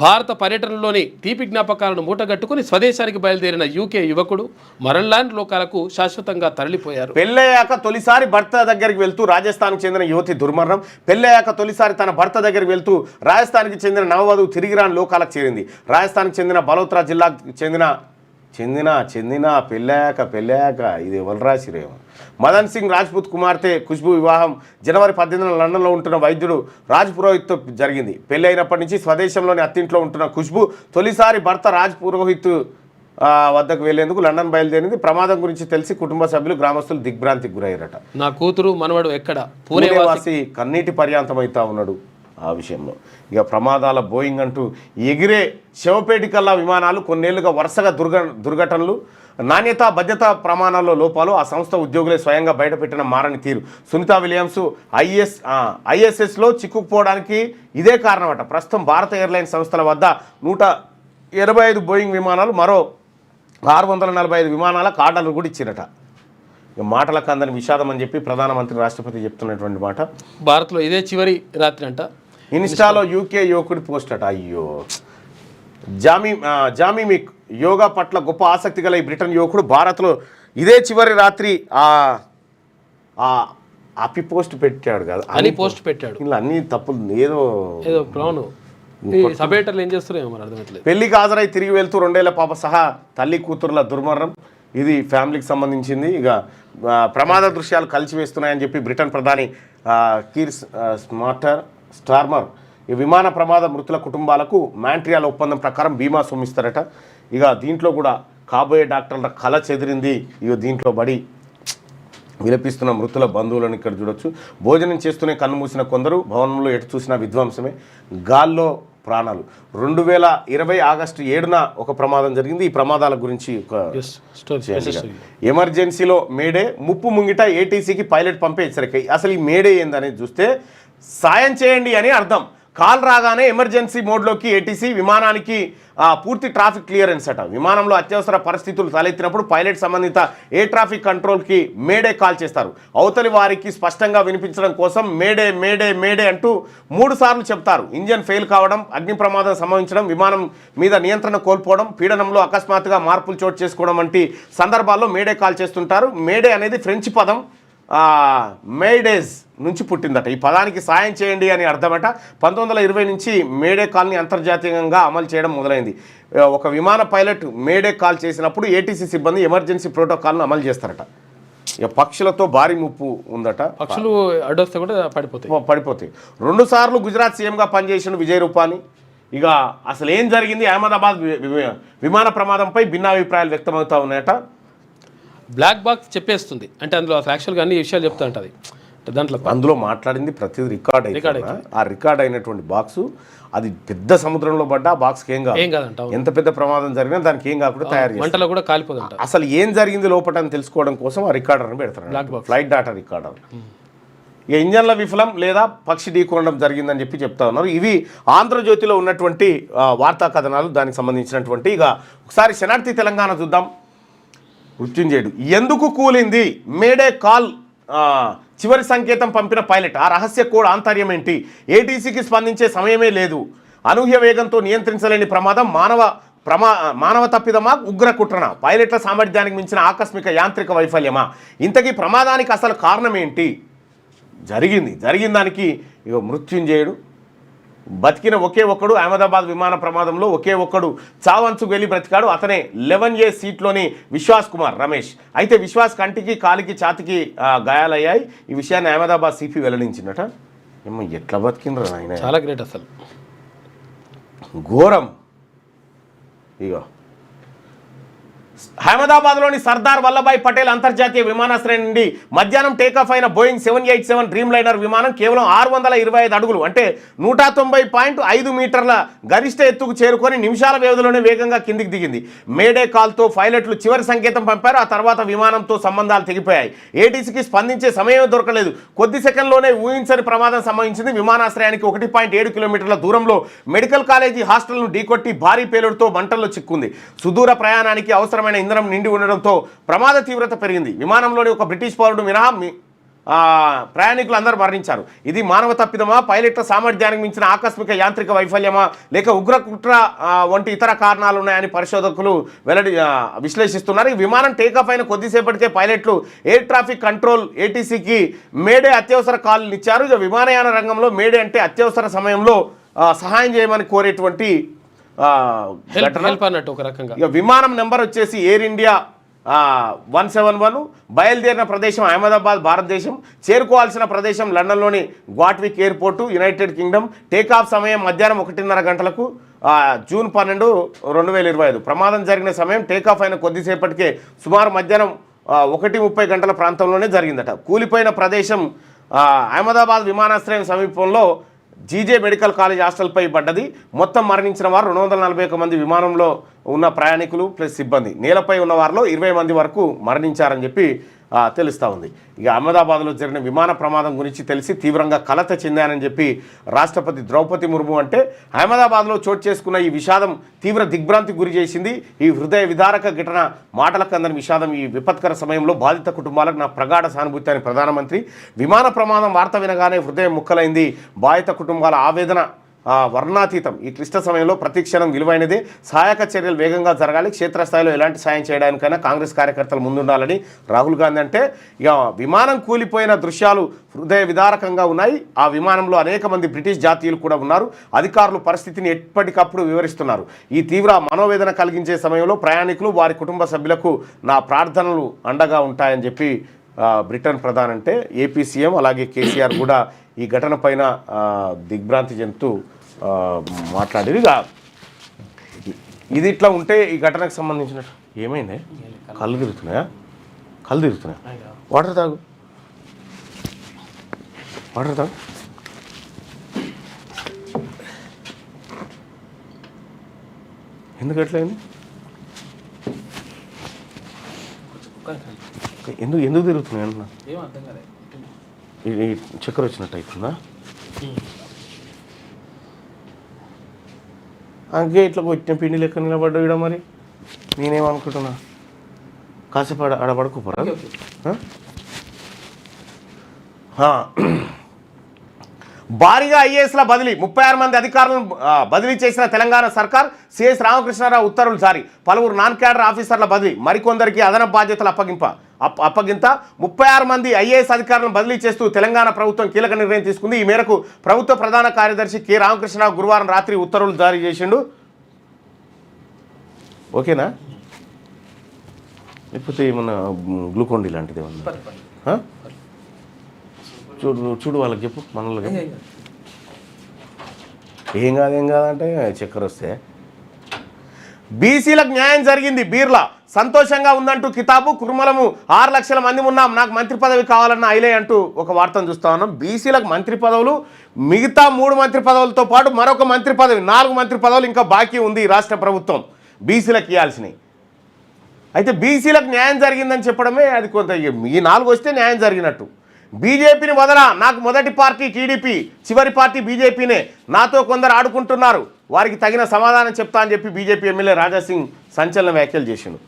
భారత పర్యటనలోని తీపి జ్ఞాపకాలను మూటగట్టుకుని స్వదేశానికి బయలుదేరిన యూకే యువకుడు మరల్లాంటి లోకాలకు శాశ్వతంగా తరలిపోయారు. పెళ్ళయ్యాక తొలిసారి భర్త దగ్గరికి వెళ్తూ రాజస్థాన్కి చెందిన యువతి దుర్మరణం. పెళ్ళయ్యాక తొలిసారి తన భర్త దగ్గరికి వెళ్తూ రాజస్థాన్కి చెందిన నవవధువు తిరిగి రాని లోకాలకు చేరింది. రాజస్థాన్కి చెందిన బలోత్రా జిల్లాకు చెందిన పెళ్ళాక ఇది ఎవరు రాసిరేమో. మదన్ సింగ్ రాజ్పూత్ కుమార్తె ఖుష్బూ వివాహం జనవరి 18న లండన్లో ఉంటున్న వైద్యుడు రాజ్ పురోహిత్తో జరిగింది. పెళ్లి అయినప్పటి నుంచి స్వదేశంలోని అత్తింట్లో ఉంటున్న ఖుష్బూ తొలిసారి భర్త రాజ్ పురోహిత్ వద్దకు వెళ్లేందుకు లండన్ బయలుదేరింది. ప్రమాదం గురించి తెలిసి కుటుంబ సభ్యులు గ్రామస్తులు దిగ్భ్రాంతికి గురయ్యారట. నా కూతురు మనవడు ఎక్కడ పూణేవాసి కన్నీటి పర్యాంతమవుతా ఉన్నాడు ఆ విషయంలో. ఇక ప్రమాదాల బోయింగ్ అంటూ ఎగిరే శవపేటికల్లా విమానాలు కొన్నేళ్లుగా వరుసగా దుర్ఘటనలు, నాణ్యత భద్రత ప్రమాణాల్లో లోపాలు ఆ సంస్థ ఉద్యోగులే స్వయంగా బయటపెట్టిన మారని తీరు. సునీతా విలియమ్స్ ఐఎస్ఎస్లో చిక్కుకుపోవడానికి ఇదే కారణమట. ప్రస్తుతం భారత ఎయిర్లైన్స్ సంస్థల వద్ద 185 బోయింగ్ విమానాలు, మరో 645 విమానాలకు ఆర్డర్లు కూడా ఇచ్చిరట. మాటలకు అందని విషాదం అని చెప్పి ప్రధానమంత్రి రాష్ట్రపతి చెప్తున్నటువంటి మాట. భారత్లో ఇదే చివరి రాత్రి అంట. ఇన్స్టాలో యూకే యువకుడి పోస్ట్ అట. అయ్యో, జామీమిక్ యోగా పట్ల గొప్ప ఆసక్తి గల ఈ బ్రిటన్ యువకుడు భారత్లో ఇదే చివరి రాత్రి అపి పోస్ట్ పెట్టాడు కదా అని పోస్ట్ పెట్టాడు. ఇలా అన్ని తప్పులు ఏదో సబేటర్లు ఏం చేస్తారో మరి అర్థమవుతలేదు. పెళ్లికి హాజరై తిరిగి వెళ్తూ 2 ఏళ్ల పాప సహా తల్లి కూతుర్ల దుర్మరణం. ఇది ఫ్యామిలీకి సంబంధించింది. ఇక ప్రమాద దృశ్యాలు కలిసివేస్తున్నాయని చెప్పి బ్రిటన్ ప్రధాని కీర్ స్టార్మర్ ఈ విమాన ప్రమాద మృతుల కుటుంబాలకు మాంట్రియాల్ ఒప్పందం ప్రకారం బీమా సొమ్మిస్తారట. ఇక దీంట్లో కూడా కాబోయే డాక్టర్ల కళ చెదిరింది. ఇక దీంట్లో బడి విలపిస్తున్న మృతుల బంధువులను ఇక్కడ చూడొచ్చు. భోజనం చేస్తూనే కన్ను మూసిన కొందరు, భవనంలో ఎటు చూసిన విధ్వంసమే, గాల్లో ప్రాణాలు. 2020 ఆగస్టు 7న ఒక ప్రమాదం జరిగింది. ఈ ప్రమాదాల గురించి ఎమర్జెన్సీలో మేడే, ముప్పు ముంగిట ఏటీసీకి పైలట్ పంపే హెచ్చరిక. అసలు ఈ మేడే ఏందనేది చూస్తే సాయం చేయండి అని అర్థం. కాల్ రాగానే ఎమర్జెన్సీ మోడ్లోకి ఏటీసీ విమానానికి పూర్తి ట్రాఫిక్ క్లియరెన్స్ అట. విమానంలో అత్యవసర పరిస్థితులు తలెత్తినప్పుడు పైలట్ సంబంధిత ఎయిర్ ట్రాఫిక్ కంట్రోల్కి మేడే కాల్ చేస్తారు. అవతలి వారికి స్పష్టంగా వినిపించడం కోసం మేడే మేడే మేడే అంటూ 3 సార్లు చెప్తారు. ఇంజన్ ఫెయిల్ కావడం, అగ్ని ప్రమాదం సంభవించడం, విమానం మీద నియంత్రణ కోల్పోవడం, పీడనంలో అకస్మాత్తుగా మార్పులు చోటు చేసుకోవడం వంటి సందర్భాల్లో మేడే కాల్ చేస్తుంటారు. మేడే అనేది ఫ్రెంచ్ పదం మేడేజ్ నుంచి పుట్టిందట. ఈ పదానికి సాయం చేయండి అని అర్థమట. 1920 నుంచి మేడే కాల్ని అంతర్జాతీయంగా అమలు చేయడం మొదలైంది. ఒక విమాన పైలట్ మేడే కాల్ చేసినప్పుడు ఏటీసీ సిబ్బంది ఎమర్జెన్సీ ప్రోటోకాల్ను అమలు చేస్తారట. ఇక పక్షులతో భారీ ముప్పు ఉందట. పక్షులు అడ్డొస్తే కూడా పడిపోతాయి. 2 సార్లు గుజరాత్ సీఎంగా పనిచేసిన విజయ్ రూపానీ. ఇక అసలు ఏం జరిగింది, అహ్మదాబాద్ విమాన ప్రమాదంపై భిన్నాభిప్రాయాలు వ్యక్తమవుతూ ఉన్నాయట. బ్లాక్ బాక్స్ చెప్పేస్తుంది అంటే అందులో యాక్చువల్గా అన్ని విషయాలు చెప్తూ ఉంటుంది. దాంట్లో అందులో మాట్లాడింది ప్రతిదీ రికార్డ్ అయితే ఆ రికార్డ్ అయినటువంటి బాక్సు అది పెద్ద సముద్రంలో పడ్డా ఆ బాక్స్కి ఏం కాదు, ఏం కాదంట. ఎంత పెద్ద ప్రమాదం జరిగినా దానికి ఏం కాకుండా తయారు చేస్తారు. మంటలో కూడా కాలిపోదంట. అసలు ఏం జరిగింది లోపల అని తెలుసుకోవడం కోసం ఆ రికార్డర్ని పెడతారు, ఫ్లైట్ డాటా రికార్డర్. ఇక ఇంజన్ల విఫలం లేదా పక్షి ఢీకొనడం జరిగిందని చెప్పి చెప్తా ఉన్నారు. ఇవి ఆంధ్రజ్యోతిలో ఉన్నటువంటి వార్తా కథనాలు, దానికి సంబంధించినటువంటి. ఇక ఒకసారి శనార్థి తెలంగాణ చూద్దాం. మృత్యుంజయుడు ఎందుకు కూలింది, మేడే కాల్ చివరి సంకేతం పంపిన పైలట్, ఆ రహస్య కోడ్ ఆంతర్యం ఏంటి, ఏటీసీకి స్పందించే సమయమే లేదు, అనూహ్య వేగంతో నియంత్రించలేని ప్రమాదం, మానవ తప్పిదమా, ఉగ్ర కుట్రన, పైలట్ల సామర్థ్యానికి మించిన ఆకస్మిక యాంత్రిక వైఫల్యమా, ఇంతకీ ప్రమాదానికి అసలు కారణం ఏంటి, జరిగిన దానికి ఇక మృత్యుంజయుడు బతికిన ఒకే ఒక్కడు, అహ్మదాబాద్ విమాన ప్రమాదంలో ఒకే ఒక్కడు చావంచుకు వెళ్ళి బ్రతికాడు. అతనే 11A సీట్లోని విశ్వాస్ కుమార్ రమేష్. అయితే విశ్వాస్ కంటికి, కాలికి, ఛాతికి గాయాలయ్యాయి. ఈ విషయాన్ని అహ్మదాబాద్ సిపి వెల్లడించిందట. ఏమో ఎట్లా బతికినరా ఆయన, చాలా గ్రేట్, అసలు ఘోరం. ఇగో అహ్మదాబాద్లోని సర్దార్ వల్లభాయ్ పటేల్ అంతర్జాతీయ విమానాశ్రయం నుండి మధ్యాహ్నం టేకాఫ్ అయిన బోయింగ్ 787 డ్రీమ్ లైనర్ విమానం కేవలం 625 అడుగులు అంటే 190.5 మీటర్ల గరిష్ట ఎత్తుకు చేరుకొని నిమిషాల వ్యవధిలోనే వేగంగా కిందికి దిగింది. మేడే కాల్తో పైలట్లు చివరి సంకేతం పంపారు. ఆ తర్వాత విమానంతో సంబంధాలు తెగిపోయాయి. ఏటీసీకి స్పందించే సమయం దొరకలేదు. కొద్ది సెకండ్లోనే ఊహించని ప్రమాదం సంభవించింది. విమానాశ్రయానికి 1.7 కిలోమీటర్ల దూరంలో మెడికల్ కాలేజీ హాస్టల్ను ఢీకొట్టి భారీ పేలుడుతో మంటల్లో చిక్కుంది. సుదూర ప్రయాణానికి అవసరమైన ఇంధనం నిండి ఉండడంతో ప్రమాద తీవ్రత పెరిగింది. విమానంలోని ఒక బ్రిటిష్ పౌరుడు మినహా ప్రయాణికులు అందరూ మరణించారు. ఇది మానవ తప్పిదమా, పైలట్ల సామర్థ్యానికి మించిన ఆకస్మిక యాంత్రిక వైఫల్యమా, లేక ఉగ్ర కుట్ర వంటి ఇతర కారణాలు ఉన్నాయని పరిశోధకులు విశ్లేషిస్తున్నారు. ఈ విమానం టేకాఫ్ అయిన కొద్దిసేపటికే పైలట్లు ఎయిర్ ట్రాఫిక్ కంట్రోల్ ఏటీసీకి మేడే అత్యవసర కాల్ని ఇచ్చారు. ఇక విమానయాన రంగంలో మేడే అంటే అత్యవసర సమయంలో సహాయం చేయమని కోరేటువంటి అన్నట్టు ఒక రకంగా. ఇక విమానం నెంబర్ వచ్చేసి ఎయిర్ ఇండియా 171, బయలుదేరిన ప్రదేశం అహ్మదాబాద్ భారతదేశం, చేరుకోవాల్సిన ప్రదేశం లండన్లోని గ్వాట్విక్ ఎయిర్పోర్టు యునైటెడ్ కింగ్డమ్. టేకాఫ్ సమయం మధ్యాహ్నం 1:30 గంటలకు జూన్ 12, 2025. ప్రమాదం జరిగిన సమయం టేకాఫ్ అయిన కొద్దిసేపటికే సుమారు మధ్యాహ్నం 1:30 గంటల ప్రాంతంలోనే జరిగిందట. కూలిపోయిన ప్రదేశం అహ్మదాబాద్ విమానాశ్రయం సమీపంలో జీజే మెడికల్ కాలేజ్ హాస్టల్పై పడ్డది. మొత్తం మరణించిన వారు 241 మంది విమానంలో ఉన్న ప్రయాణికులు ప్లస్ సిబ్బంది. నేలపై ఉన్న వారిలో 20 మంది వరకు మరణించారని చెప్పి తెలుస్తూ ఉంది. ఇక అహ్మదాబాద్లో జరిగిన విమాన ప్రమాదం గురించి తెలిసి తీవ్రంగా కలత చెందానని చెప్పి రాష్ట్రపతి ద్రౌపది ముర్ము అంటే, అహ్మదాబాద్లో చోటు చేసుకున్న ఈ విషాదం తీవ్ర దిగ్భ్రాంతికి గురి చేసింది. ఈ హృదయ విదారక ఘటన మాటలకు అందని విషాదం. ఈ విపత్కర సమయంలో బాధిత కుటుంబాలకు నా ప్రగాఢ సానుభూతి అని ప్రధానమంత్రి. విమాన ప్రమాదం వార్త వినగానే హృదయం ముక్కలైంది. బాధిత కుటుంబాల ఆవేదన వర్ణాతీతం. ఈ క్లిష్ట సమయంలో ప్రతి క్షణం విలువైనదే. సహాయక చర్యలు వేగంగా జరగాలి. క్షేత్రస్థాయిలో ఎలాంటి సాయం చేయడానికైనా కాంగ్రెస్ కార్యకర్తలు ముందుండాలని రాహుల్ గాంధీ అంటే, ఇక విమానం కూలిపోయిన దృశ్యాలు హృదయ విదారకంగా ఉన్నాయి. ఆ విమానంలో అనేక మంది బ్రిటిష్ జాతీయులు కూడా ఉన్నారు. అధికారులు పరిస్థితిని ఎప్పటికప్పుడు వివరిస్తున్నారు. ఈ తీవ్ర మనోవేదన కలిగించే సమయంలో ప్రయాణికులు, వారి కుటుంబ సభ్యులకు నా ప్రార్థనలు అండగా ఉంటాయని చెప్పి బ్రిటన్ ప్రధాని అంటే, ఏపీ సీఎం అలాగే కేసీఆర్ కూడా ఈ ఘటన పైన దిగ్భ్రాంతి చెందుతూ మాట్లాడేది. ఇది ఇట్లా ఉంటే ఈ ఘటనకు సంబంధించినట్టు ఏమైంది, కళ్ళు తిరుగుతున్నాయా, వాటర్ తాగు ఎందుకు ఎట్లయింది, ఎందుకు తిరుగుతున్నాయి అంటున్నా, చక్కెర వచ్చినట్టు అవుతుందా, అంకే ఇట్లా వచ్చిన పిండి లెక్క నిలబడ్డా. మరి నేనేమనుకుంటున్నా, కాసేపు ఆడపడుకోపోరా. భారీగా ఐఏఎస్ల బదిలీ, 36 మంది అధికారులను బదిలీ చేసిన తెలంగాణ సర్కార్. సిఎస్ రామకృష్ణారావు ఉత్తర్వులు జారీ. పలువురు నాన్ క్యాడర్ ఆఫీసర్ల బదిలీ, మరికొందరికి అదనపు బాధ్యతలు అప్పగింత. 36 మంది ఐఏఎస్ అధికారులను బదిలీ చేస్తూ తెలంగాణ ప్రభుత్వం కీలక నిర్ణయం తీసుకుంది. ఈ మేరకు ప్రభుత్వ ప్రధాన కార్యదర్శి కె రామకృష్ణరావు గురువారం రాత్రి ఉత్తర్వులు జారీ చేసిండు. ఓకేనా, లేకపోతే ఏమన్నా గ్లూకోండి లాంటిది ఏమన్నా చూడు వాళ్ళకి చెప్పు, మనలోకి ఏం కాదంటే చక్కెర వస్తే. బీసీలకు న్యాయం జరిగింది. బీర్లా సంతోషంగా ఉందంటూ కితాబు, కుర్మలము 6 లక్షల మంది ఉన్నాం, నాకు మంత్రి పదవి కావాలన్న ఐలే అంటూ ఒక వార్తను చూస్తా ఉన్నాం. బీసీలకు మంత్రి పదవులు, మిగతా 3 మంత్రి పదవులతో పాటు మరొక మంత్రి పదవి, 4 మంత్రి పదవులు ఇంకా బాకీ ఉంది ఈ రాష్ట్ర ప్రభుత్వం బీసీలకు ఇవ్వాల్సినవి. అయితే బీసీలకు న్యాయం జరిగిందని చెప్పడమే అది కొంత, ఈ 4 వస్తే న్యాయం జరిగినట్టు. బీజేపీని వదలా, నాకు మొదటి పార్టీ టీడీపీ, చివరి పార్టీ బీజేపీనే, నాతో కొందరు ఆడుకుంటున్నారు, వారికి తగిన సమాధానం చెప్తా అని చెప్పి బీజేపీ ఎమ్మెల్యే రాజాసింగ్ సంచలన వ్యాఖ్యలు చేసిండు.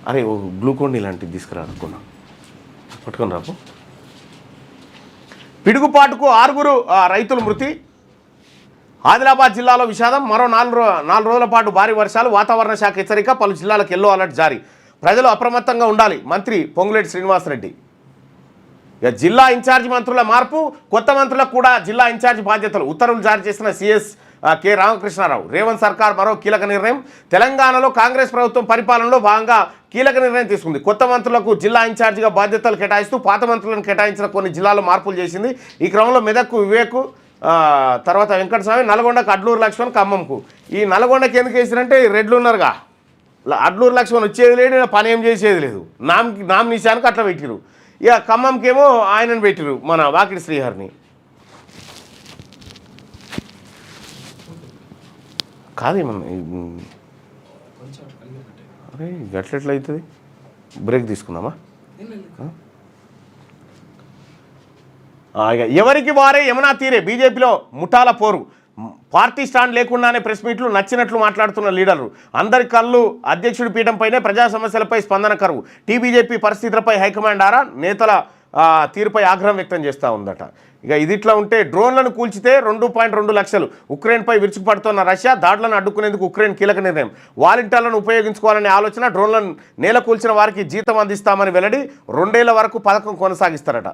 అరే ఓ గ్లూకోన్ ఇలాంటివి తీసుకురానుకున్నా పట్టుకొని రాపు. పిడుగుపాటుకు 6 రైతులు మృతి. ఆదిలాబాద్ జిల్లాలో విషాదం. మరో 4 రోజుల పాటు భారీ వర్షాలు. వాతావరణ శాఖ హెచ్చరిక. పలు జిల్లాలకు ఎల్లో అలర్ట్ జారీ. ప్రజలు అప్రమత్తంగా ఉండాలి. మంత్రి పొంగులేటి శ్రీనివాసరెడ్డి. ఇక జిల్లా ఇన్ఛార్జి మంత్రుల మార్పు. కొత్త మంత్రులకు కూడా జిల్లా ఇన్ఛార్జి బాధ్యతలు. ఉత్తర్వులు జారీ చేసిన సీఎస్ కె రామకృష్ణారావు. రేవంత్ సర్కార్ మరో కీలక నిర్ణయం. తెలంగాణలో కాంగ్రెస్ ప్రభుత్వం పరిపాలనలో భాగంగా కీలక నిర్ణయం తీసుకుంది. కొత్త మంత్రులకు జిల్లా ఇన్ఛార్జిగా బాధ్యతలు కేటాయిస్తూ పాత మంత్రులను కేటాయించిన కొన్ని జిల్లాల్లో మార్పులు చేసింది. ఈ క్రమంలో మెదక్కు వివేక్, తర్వాత వెంకటస్వామి, నల్గొండకు అడ్లూరు లక్ష్మణ్, ఖమ్మంకు. ఈ నల్గొండకి ఎందుకు వేసినంటే రెడ్లు ఉన్నారుగా, అడ్లూరు లక్ష్మణ్ వచ్చేది లేదు, పని ఏం చేసేది లేదు, నామినేషన్కి అట్లా పెట్టిరు. ఇక ఖమ్మంకేమో ఆయనను పెట్టిరు, మన వాకిడి శ్రీహరిని. కాదేమన్నా అరే గట్లెట్లయితుంది. బ్రేక్ తీసుకుందామా? ఇక ఎవరికి వారే యమునా తీరే. బీజేపీలో ముఠాల పోరు. పార్టీ స్టాండ్ లేకుండానే ప్రెస్ మీట్లు నచ్చినట్లు మాట్లాడుతున్న లీడర్లు. అందరి కళ్ళు అధ్యక్షుడి పీఠంపైనే. ప్రజా సమస్యలపై స్పందన కరువు. టీబీజేపీ పరిస్థితులపై హైకమాండ్ ఆరా. నేతల తీరుపై ఆగ్రహం వ్యక్తం చేస్తూ ఉందట. ఇక ఇది ఇట్లా ఉంటే డ్రోన్లను కూల్చితే 2.2 లక్షలు. ఉక్రెయిన్పై విరుచుకుపడుతున్న రష్యా. దాడులను అడ్డుకునేందుకు ఉక్రెయిన్ కీలక నిర్ణయం. వాలంటీర్లను ఉపయోగించుకోవాలనే ఆలోచన. డ్రోన్లను నేల కూల్చిన వారికి జీతం అందిస్తామని వెల్లడి. 2 ఏళ్ల వరకు పథకం కొనసాగిస్తారట.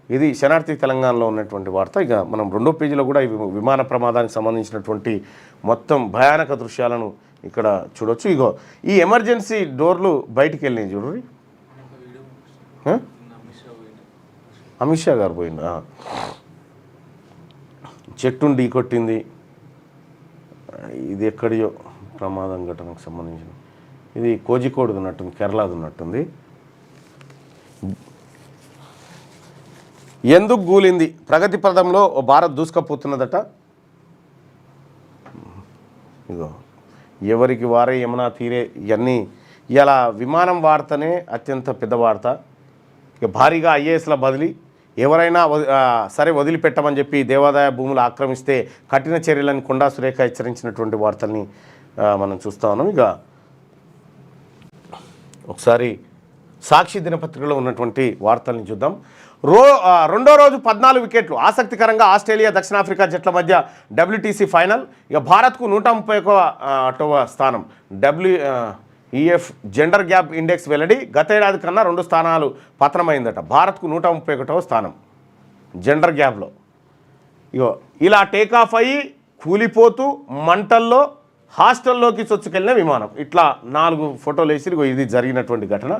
ఇది శనార్థి తెలంగాణలో ఉన్నటువంటి వార్త. ఇక మనం 2వ పేజీలో కూడా ఈ విమాన ప్రమాదానికి సంబంధించినటువంటి మొత్తం భయానక దృశ్యాలను ఇక్కడ చూడొచ్చు. ఇగో ఈ ఎమర్జెన్సీ డోర్లు బయటికి వెళ్ళినాయి చూడండి. అమిత్ షా గారు పోయిందా? చెట్టును ఢీ కొట్టింది. ఇది ఎక్కడియో ప్రమాదం ఘటనకు సంబంధించిన, ఇది కోజికోడ్ ఉన్నట్టుంది, కేరళది ఉన్నట్టుంది. ఎందుకు గూలింది? ప్రగతి పథంలో భారత్ దూసుకపోతున్నదట. ఇగో ఎవరికి వారే యమునా తీరే. ఇవన్నీ ఇలా విమానం వార్తనే అత్యంత పెద్ద వార్త. ఇక భారీగా ఐఏఎస్ల బదిలీ. ఎవరైనా సరే వదిలిపెట్టమని చెప్పి దేవాదాయ భూములు ఆక్రమిస్తే కఠిన చర్యలను కొండా సురేఖ హెచ్చరించినటువంటి వార్తల్ని మనం చూస్తూ ఉన్నాం. ఇక ఒకసారి సాక్షి దినపత్రికలో ఉన్నటువంటి వార్తల్ని చూద్దాం. రెండో రోజు 14 వికెట్లు. ఆసక్తికరంగా ఆస్ట్రేలియా దక్షిణాఫ్రికా జట్ల మధ్య WTC ఫైనల్. ఇక భారత్కు 131వ స్థానం. WEF జెండర్ గ్యాప్ ఇండెక్స్ వెల్లడి. గతేడాది కన్నా 2 స్థానాలు పతనమైందట. భారత్కు 131వ స్థానం జెండర్ గ్యాప్లో. ఇగో ఇలా టేకాఫ్ అయ్యి కూలిపోతూ మంటల్లో హాస్టల్లోకి చొచ్చుకెళ్ళిన విమానం. ఇట్లా 4 ఫోటోలు వేసి ఇది జరిగినటువంటి ఘటన.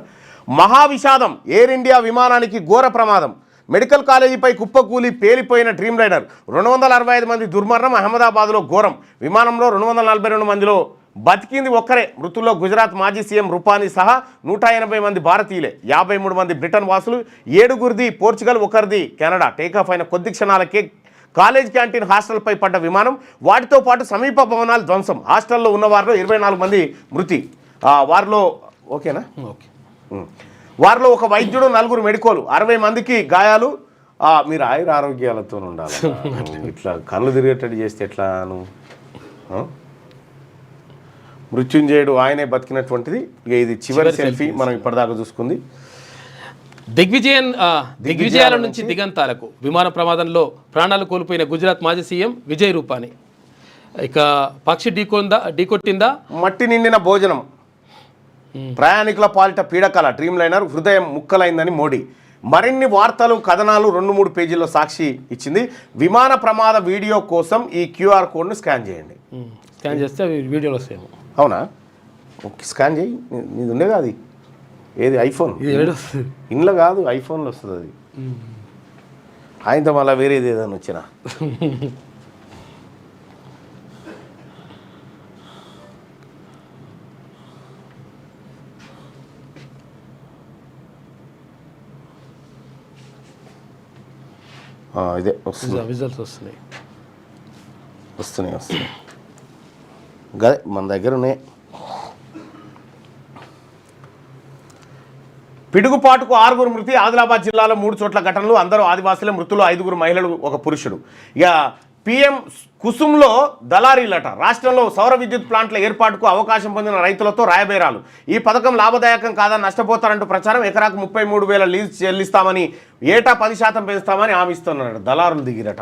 మహావిషాదం. ఎయిర్ ఇండియా విమానానికి ఘోర ప్రమాదం. మెడికల్ కాలేజీపై కుప్పకూలి పేలిపోయిన డ్రీమ్ లైనర్. 265 మంది దుర్మరణం. అహ్మదాబాద్లో ఘోరం. విమానంలో 242 మందిలో బతికింది ఒక్కరే. మృతుల్లో గుజరాత్ మాజీ సీఎం రూపానీ సహా 180 మంది భారతీయులే. 53 మంది బ్రిటన్ వాసులు, 7గురిది పోర్చుగల్, 1 కెనడా. టేకాఫ్ అయిన కొద్ది క్షణాలకే కాలేజ్ క్యాంటీన్ హాస్టల్పై పడ్డ విమానం. వాటితో పాటు సమీప భవనాలు ధ్వంసం. హాస్టల్లో ఉన్న వారిలో 24 మంది మృతి. వారిలో ఓకేనా? ఓకే. వారిలో ఒక వైద్యుడు, 4 మెడికోలు, 60 మందికి గాయాలు. మీరు ఆయుర ఆరోగ్యాలతో ఉండాలి. ఇట్లా కళ్ళు తిరిగేటట్టు చేస్తే ఎట్లాను? మృత్యుంజయుడు ఆయనే బతికినటువంటిది. ఇక ఇది చివరి సెల్ఫీ మనం ఇప్పటిదాకా చూసుకుంది. దిగ్విజయాల నుంచి దిగంతాలకు. విమాన ప్రమాదంలో ప్రాణాలు కోల్పోయిన గుజరాత్ మాజీ సీఎం విజయ్ రూపానీ. ఇక పక్షి ఢీకొట్టిందా? మట్టి నిండిన భోజనం. ప్రయాణికుల పాలిట పీడకల. డ్రీమ్ లైనర్ హృదయం ముక్కలైందని మోడీ. మరిన్ని వార్తలు, కథనాలు 2-3 పేజీల్లో సాక్షి ఇచ్చింది. విమాన ప్రమాద వీడియో కోసం ఈ QR కోడ్ను స్కాన్ చేయండి. స్కాన్ చేస్తే వీడియోలు వస్తాయి. అవునా? ఓకే, స్కాన్ చేయి. ఇది ఉండేగా అది, ఏది ఐఫోన్ ఇంట్లో కాదు, ఐఫోన్లో వస్తుంది అది. ఆయనతో మళ్ళీ వేరేది ఏదైనా వచ్చినా. ఇదే వస్తుంది, విజువల్స్ వస్తున్నాయి. వస్తున్నాయి గదే మన దగ్గర ఉన్నాయి. పిడుగుపాటుకు 6 మృతి. ఆదిలాబాద్ జిల్లాలో 3 చోట్ల ఘటనలు. అందరూ ఆదివాసులే. మృతులు 5 మహిళలు, 1 పురుషుడు. ఇక పిఎం కుసుమ్లో దళారీలట. రాష్ట్రంలో సౌర విద్యుత్ ప్లాంట్ల ఏర్పాటుకు అవకాశం పొందిన రైతులతో రాయబేరాలు. ఈ పథకం లాభదాయకం కాదని నష్టపోతారంటూ ప్రచారం. ఎకరాకు 33,000 లీజు చెల్లిస్తామని, ఏటా 10% పెంచుతామని హామీ ఇస్తున్నారు. దళారులు దిగిరట.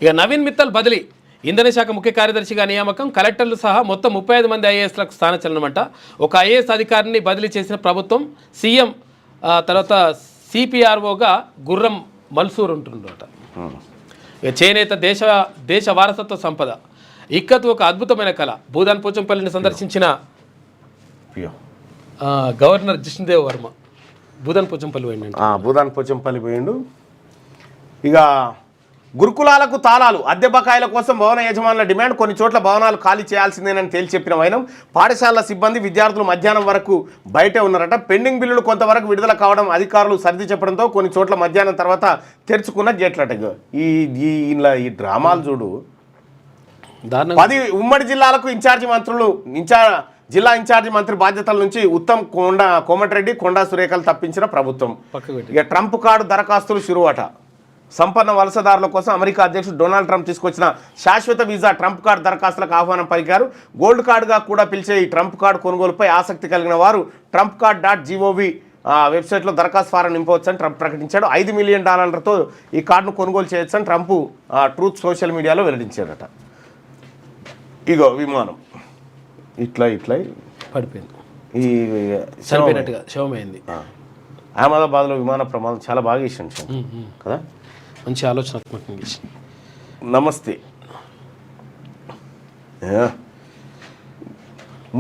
ఇక నవీన్ మిత్తల్ బదిలీ. ఇంధన శాఖ ముఖ్య కార్యదర్శిగా నియామకం. కలెక్టర్లు సహా మొత్తం 35 మంది ఐఏఎస్లకు స్థానచలనమంట. ఒక ఐఏఎస్ అధికారిని బదిలీ చేసిన ప్రభుత్వం. సీఎం తర్వాత సిపిఆర్ఓగా గుర్రం మల్సూర్ ఉంటుండట. ఇక చేనేత దేశ వారసత్వ సంపద. ఇక్కత్ ఒక అద్భుతమైన కళ. భూదాన్ పోచంపల్లిని సందర్శించిన గవర్నర్ జిష్ణుదేవ్ వర్మ భూదాన్ పోచంపల్లి పోయిండు. భూదాన్ పోచంపల్లి పోయిండు. ఇక గురుకులాలకు తాళాలు. అద్దె బకాయిల కోసం భవన యజమానుల డిమాండ్. కొన్ని చోట్ల భవనాలు ఖాళీ చేయాల్సిందేనని తేల్చి చెప్పిన వైనం. పాఠశాలల సిబ్బంది, విద్యార్థులు మధ్యాహ్నం వరకు బయటే ఉన్నారట. పెండింగ్ బిల్లులు కొంతవరకు విడుదల కావడం అధికారులు సర్ది చెప్పడంతో కొన్ని చోట్ల మధ్యాహ్నం తర్వాత తెరుచుకున్న గేట్లట. ఈ డ్రామాలు చూడు. 10 ఉమ్మడి జిల్లాలకు జిల్లా ఇన్ఛార్జి మంత్రి బాధ్యతల నుంచి ఉత్తమ్ కోమటిరెడ్డి, కొండా సురేఖలు తప్పించిన ప్రభుత్వం. ఇక ట్రంప్ కార్డు దరఖాస్తులు షురువట. సంపన్న వలసదారుల కోసం అమెరికా అధ్యక్షుడు డొనాల్డ్ ట్రంప్ తీసుకొచ్చిన శాశ్వత వీసా ట్రంప్ కార్డు దరఖాస్తులకు ఆహ్వానం పలికారు. గోల్డ్ కార్డుగా కూడా పిలిచే ఈ ట్రంప్ కార్డు కొనుగోలుపై ఆసక్తి కలిగిన వారు trumpcard.gov వెబ్సైట్లో దరఖాస్తు ఫారం నింపవచ్చని ట్రంప్ ప్రకటించాడు. $5 మిలియన్ ఈ కార్డును కొనుగోలు చేయొచ్చని ట్రంప్ ట్రూత్ సోషల్ మీడియాలో వెల్లడించాడట. ఇగో విమానం ఇట్లా పడిపోయింది. ఈ శవమైంది. అహ్మదాబాద్లో విమాన ప్రమాదం చాలా బాగా ఇష్టం కదా. మంచి ఆలోచన. నమస్తే.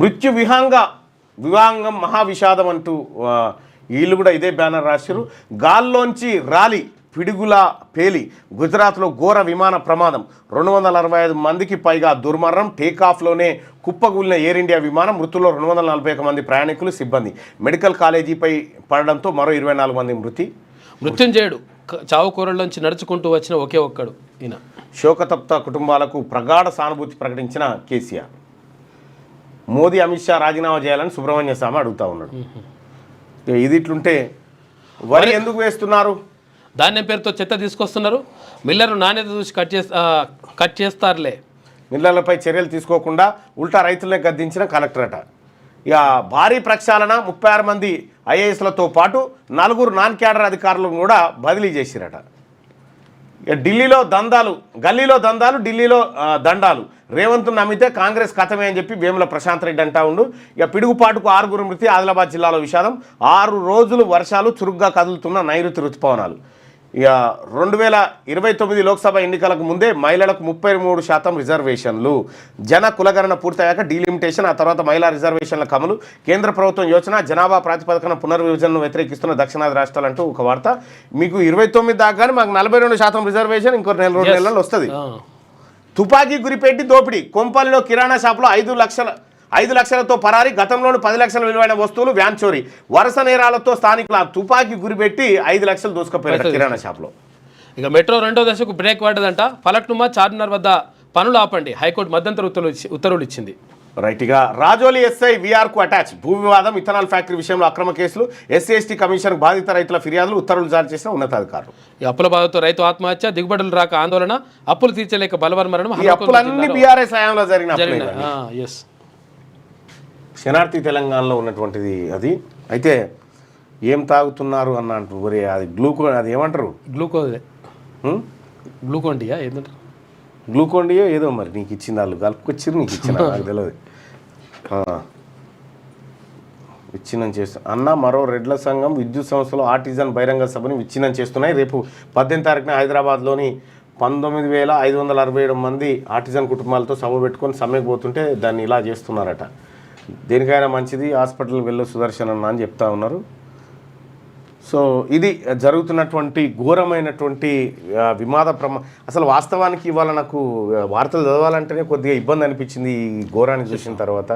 మృత్యు విహాంగం మహావిషాదం అంటూ వీళ్ళు కూడా ఇదే బ్యానర్ రాశారు. గాల్లోంచి రాలి పిడుగుల పేలి గుజరాత్లో ఘోర విమాన ప్రమాదం. 265 మందికి పైగా దుర్మరణం. టేకాఫ్లోనే కుప్పగూలిన ఎయిర్ ఇండియా విమానం. మృతుల్లో 241 మంది ప్రయాణికులు, సిబ్బంది. మెడికల్ కాలేజీపై పడడంతో మరో 24 మంది మృతి. మృత్యుంజయుడు చావు కూరల్లోంచి నడుచుకుంటూ వచ్చిన ఒకే ఒక్కడు ఈయన. శోకతప్త కుటుంబాలకు ప్రగాఢ సానుభూతి ప్రకటించిన కేసీఆర్. మోదీ, అమిత్ షా రాజీనామా చేయాలని సుబ్రహ్మణ్య స్వామి అడుగుతా ఉన్నాడు. ఇది ఇట్లుంటే వరి ఎందుకు వేస్తున్నారు? ధాన్యం పేరుతో చెత్త తీసుకొస్తున్నారు. మిల్లర్లు నాణ్యత చూసి కట్ చేస్తారులే. మిల్లర్లపై చర్యలు తీసుకోకుండా ఉల్టా రైతులనే గద్దించిన కలెక్టరట. ఇక భారీ ప్రక్షాళన. 36 మంది ఐఏఎస్లతో పాటు 4 నాన్ క్యాడర్ అధికారులను కూడా బదిలీ చేసిరట. ఇక ఢిల్లీలో దందాలు ఢిల్లీలో దండాలు. రేవంత్ను నమ్మితే కాంగ్రెస్ కథమే అని చెప్పి వేముల ప్రశాంత్ రెడ్డి అంటా ఉండు. ఇక పిడుగుపాటుకు 6 మృతి. ఆదిలాబాద్ జిల్లాలో విషాదం. 6 రోజులు వర్షాలు, చురుగ్గా కదులుతున్న నైరుతి రుతుపవనాలు. ఇక 2029 లోక్సభ ఎన్నికలకు ముందే మహిళలకు 33% రిజర్వేషన్లు. జన కులగణన పూర్తయ్యాక డీలిమిటేషన్, ఆ తర్వాత మహిళా రిజర్వేషన్ల అమలు. కేంద్ర ప్రభుత్వం యోచన. జనాభా ప్రాతిపదికన పునర్విభజనను వ్యతిరేకిస్తున్న దక్షిణాది రాష్ట్రాలంటూ ఒక వార్త. మీకు 29 దాకా కానీ మాకు 42% రిజర్వేషన్ ఇంకో 2 నెలలు వస్తుంది. తుపాకీ గురిపెట్టి దోపిడీ. కొంపల్లిలో కిరాణా షాపులో 5 లక్షలతో పరారీ. గతంలోని 10 లక్షల విలువైన వస్తువులు వ్యాన్ చోరీ. వరుస నేరాలతో స్థానికుల తుపాకీ గురిపెట్టి 5 లక్షలు దోసుకుపోయారు కిరాణా షాప్లో. ఇక మెట్రో 2వ దశకు బ్రేక్ పడ్డదంట. ఫలక్నుమా చార్మినార్ వద్ద పనులు ఆపండి. హైకోర్టు మధ్యంతర ఉత్తర్వులు ఇచ్చింది. రైట్. ఇక రాజోలి ఎస్ఐ వీఆర్కు అటాచ్. భూ వివాదం, ఇథనాల్ ఫ్యాక్టరీ విషయంలో అక్రమ కేసులు, ఎస్సీ/ఎస్టీ కమిషన్ బాధిత రైతుల ఫిర్యాదులు, ఉత్తర్వులు జారీ చేసిన ఉన్నతాధికారులు. ఈ అప్పుల బాధతో రైతు ఆత్మహత్య, దిగుబడులు రాక ఆందోళన, అప్పులు తీర్చలేక బలవన్మరణం. ఈ అప్పులన్నీ బీఆర్ఎస్ హయాంలో జరిగిన శనార్థి తెలంగాణలో ఉన్నటువంటిది అది. అయితే ఏం తాగుతున్నారు అన్న అంటారు. అది అది ఏమంటారు? గ్లూకోండియా ఏంటంటారు? గ్లూకోండియో ఏదో మరి నీకు ఇచ్చింది వాళ్ళు కలుపుకొచ్చిరు. నీకు ఇచ్చిన నాకు తెలియదు. విచ్ఛిన్నం చేస్తా అన్న. మరో రెడ్ల సంఘం విద్యుత్ సంస్థలో ఆర్టిజన్ బహిరంగ సభని విచ్ఛిన్నం చేస్తున్నాయి. రేపు 18వ తారీఖున హైదరాబాద్లోని 19,567 మంది ఆర్టిజన్ కుటుంబాలతో సభ పెట్టుకొని సమ్మెకు పోతుంటే దాన్ని ఇలా చేస్తున్నారట. దేనికైనా మంచిది, హాస్పిటల్కి వెళ్ళి సుదర్శన్ అన్న అని చెప్తా ఉన్నారు. సో ఇది జరుగుతున్నటువంటి ఘోరమైనటువంటి అసలు వాస్తవానికి ఇవాళ నాకు వార్తలు చదవాలంటేనే కొద్దిగా ఇబ్బంది అనిపించింది ఈ ఘోరాన్ని చూసిన తర్వాత.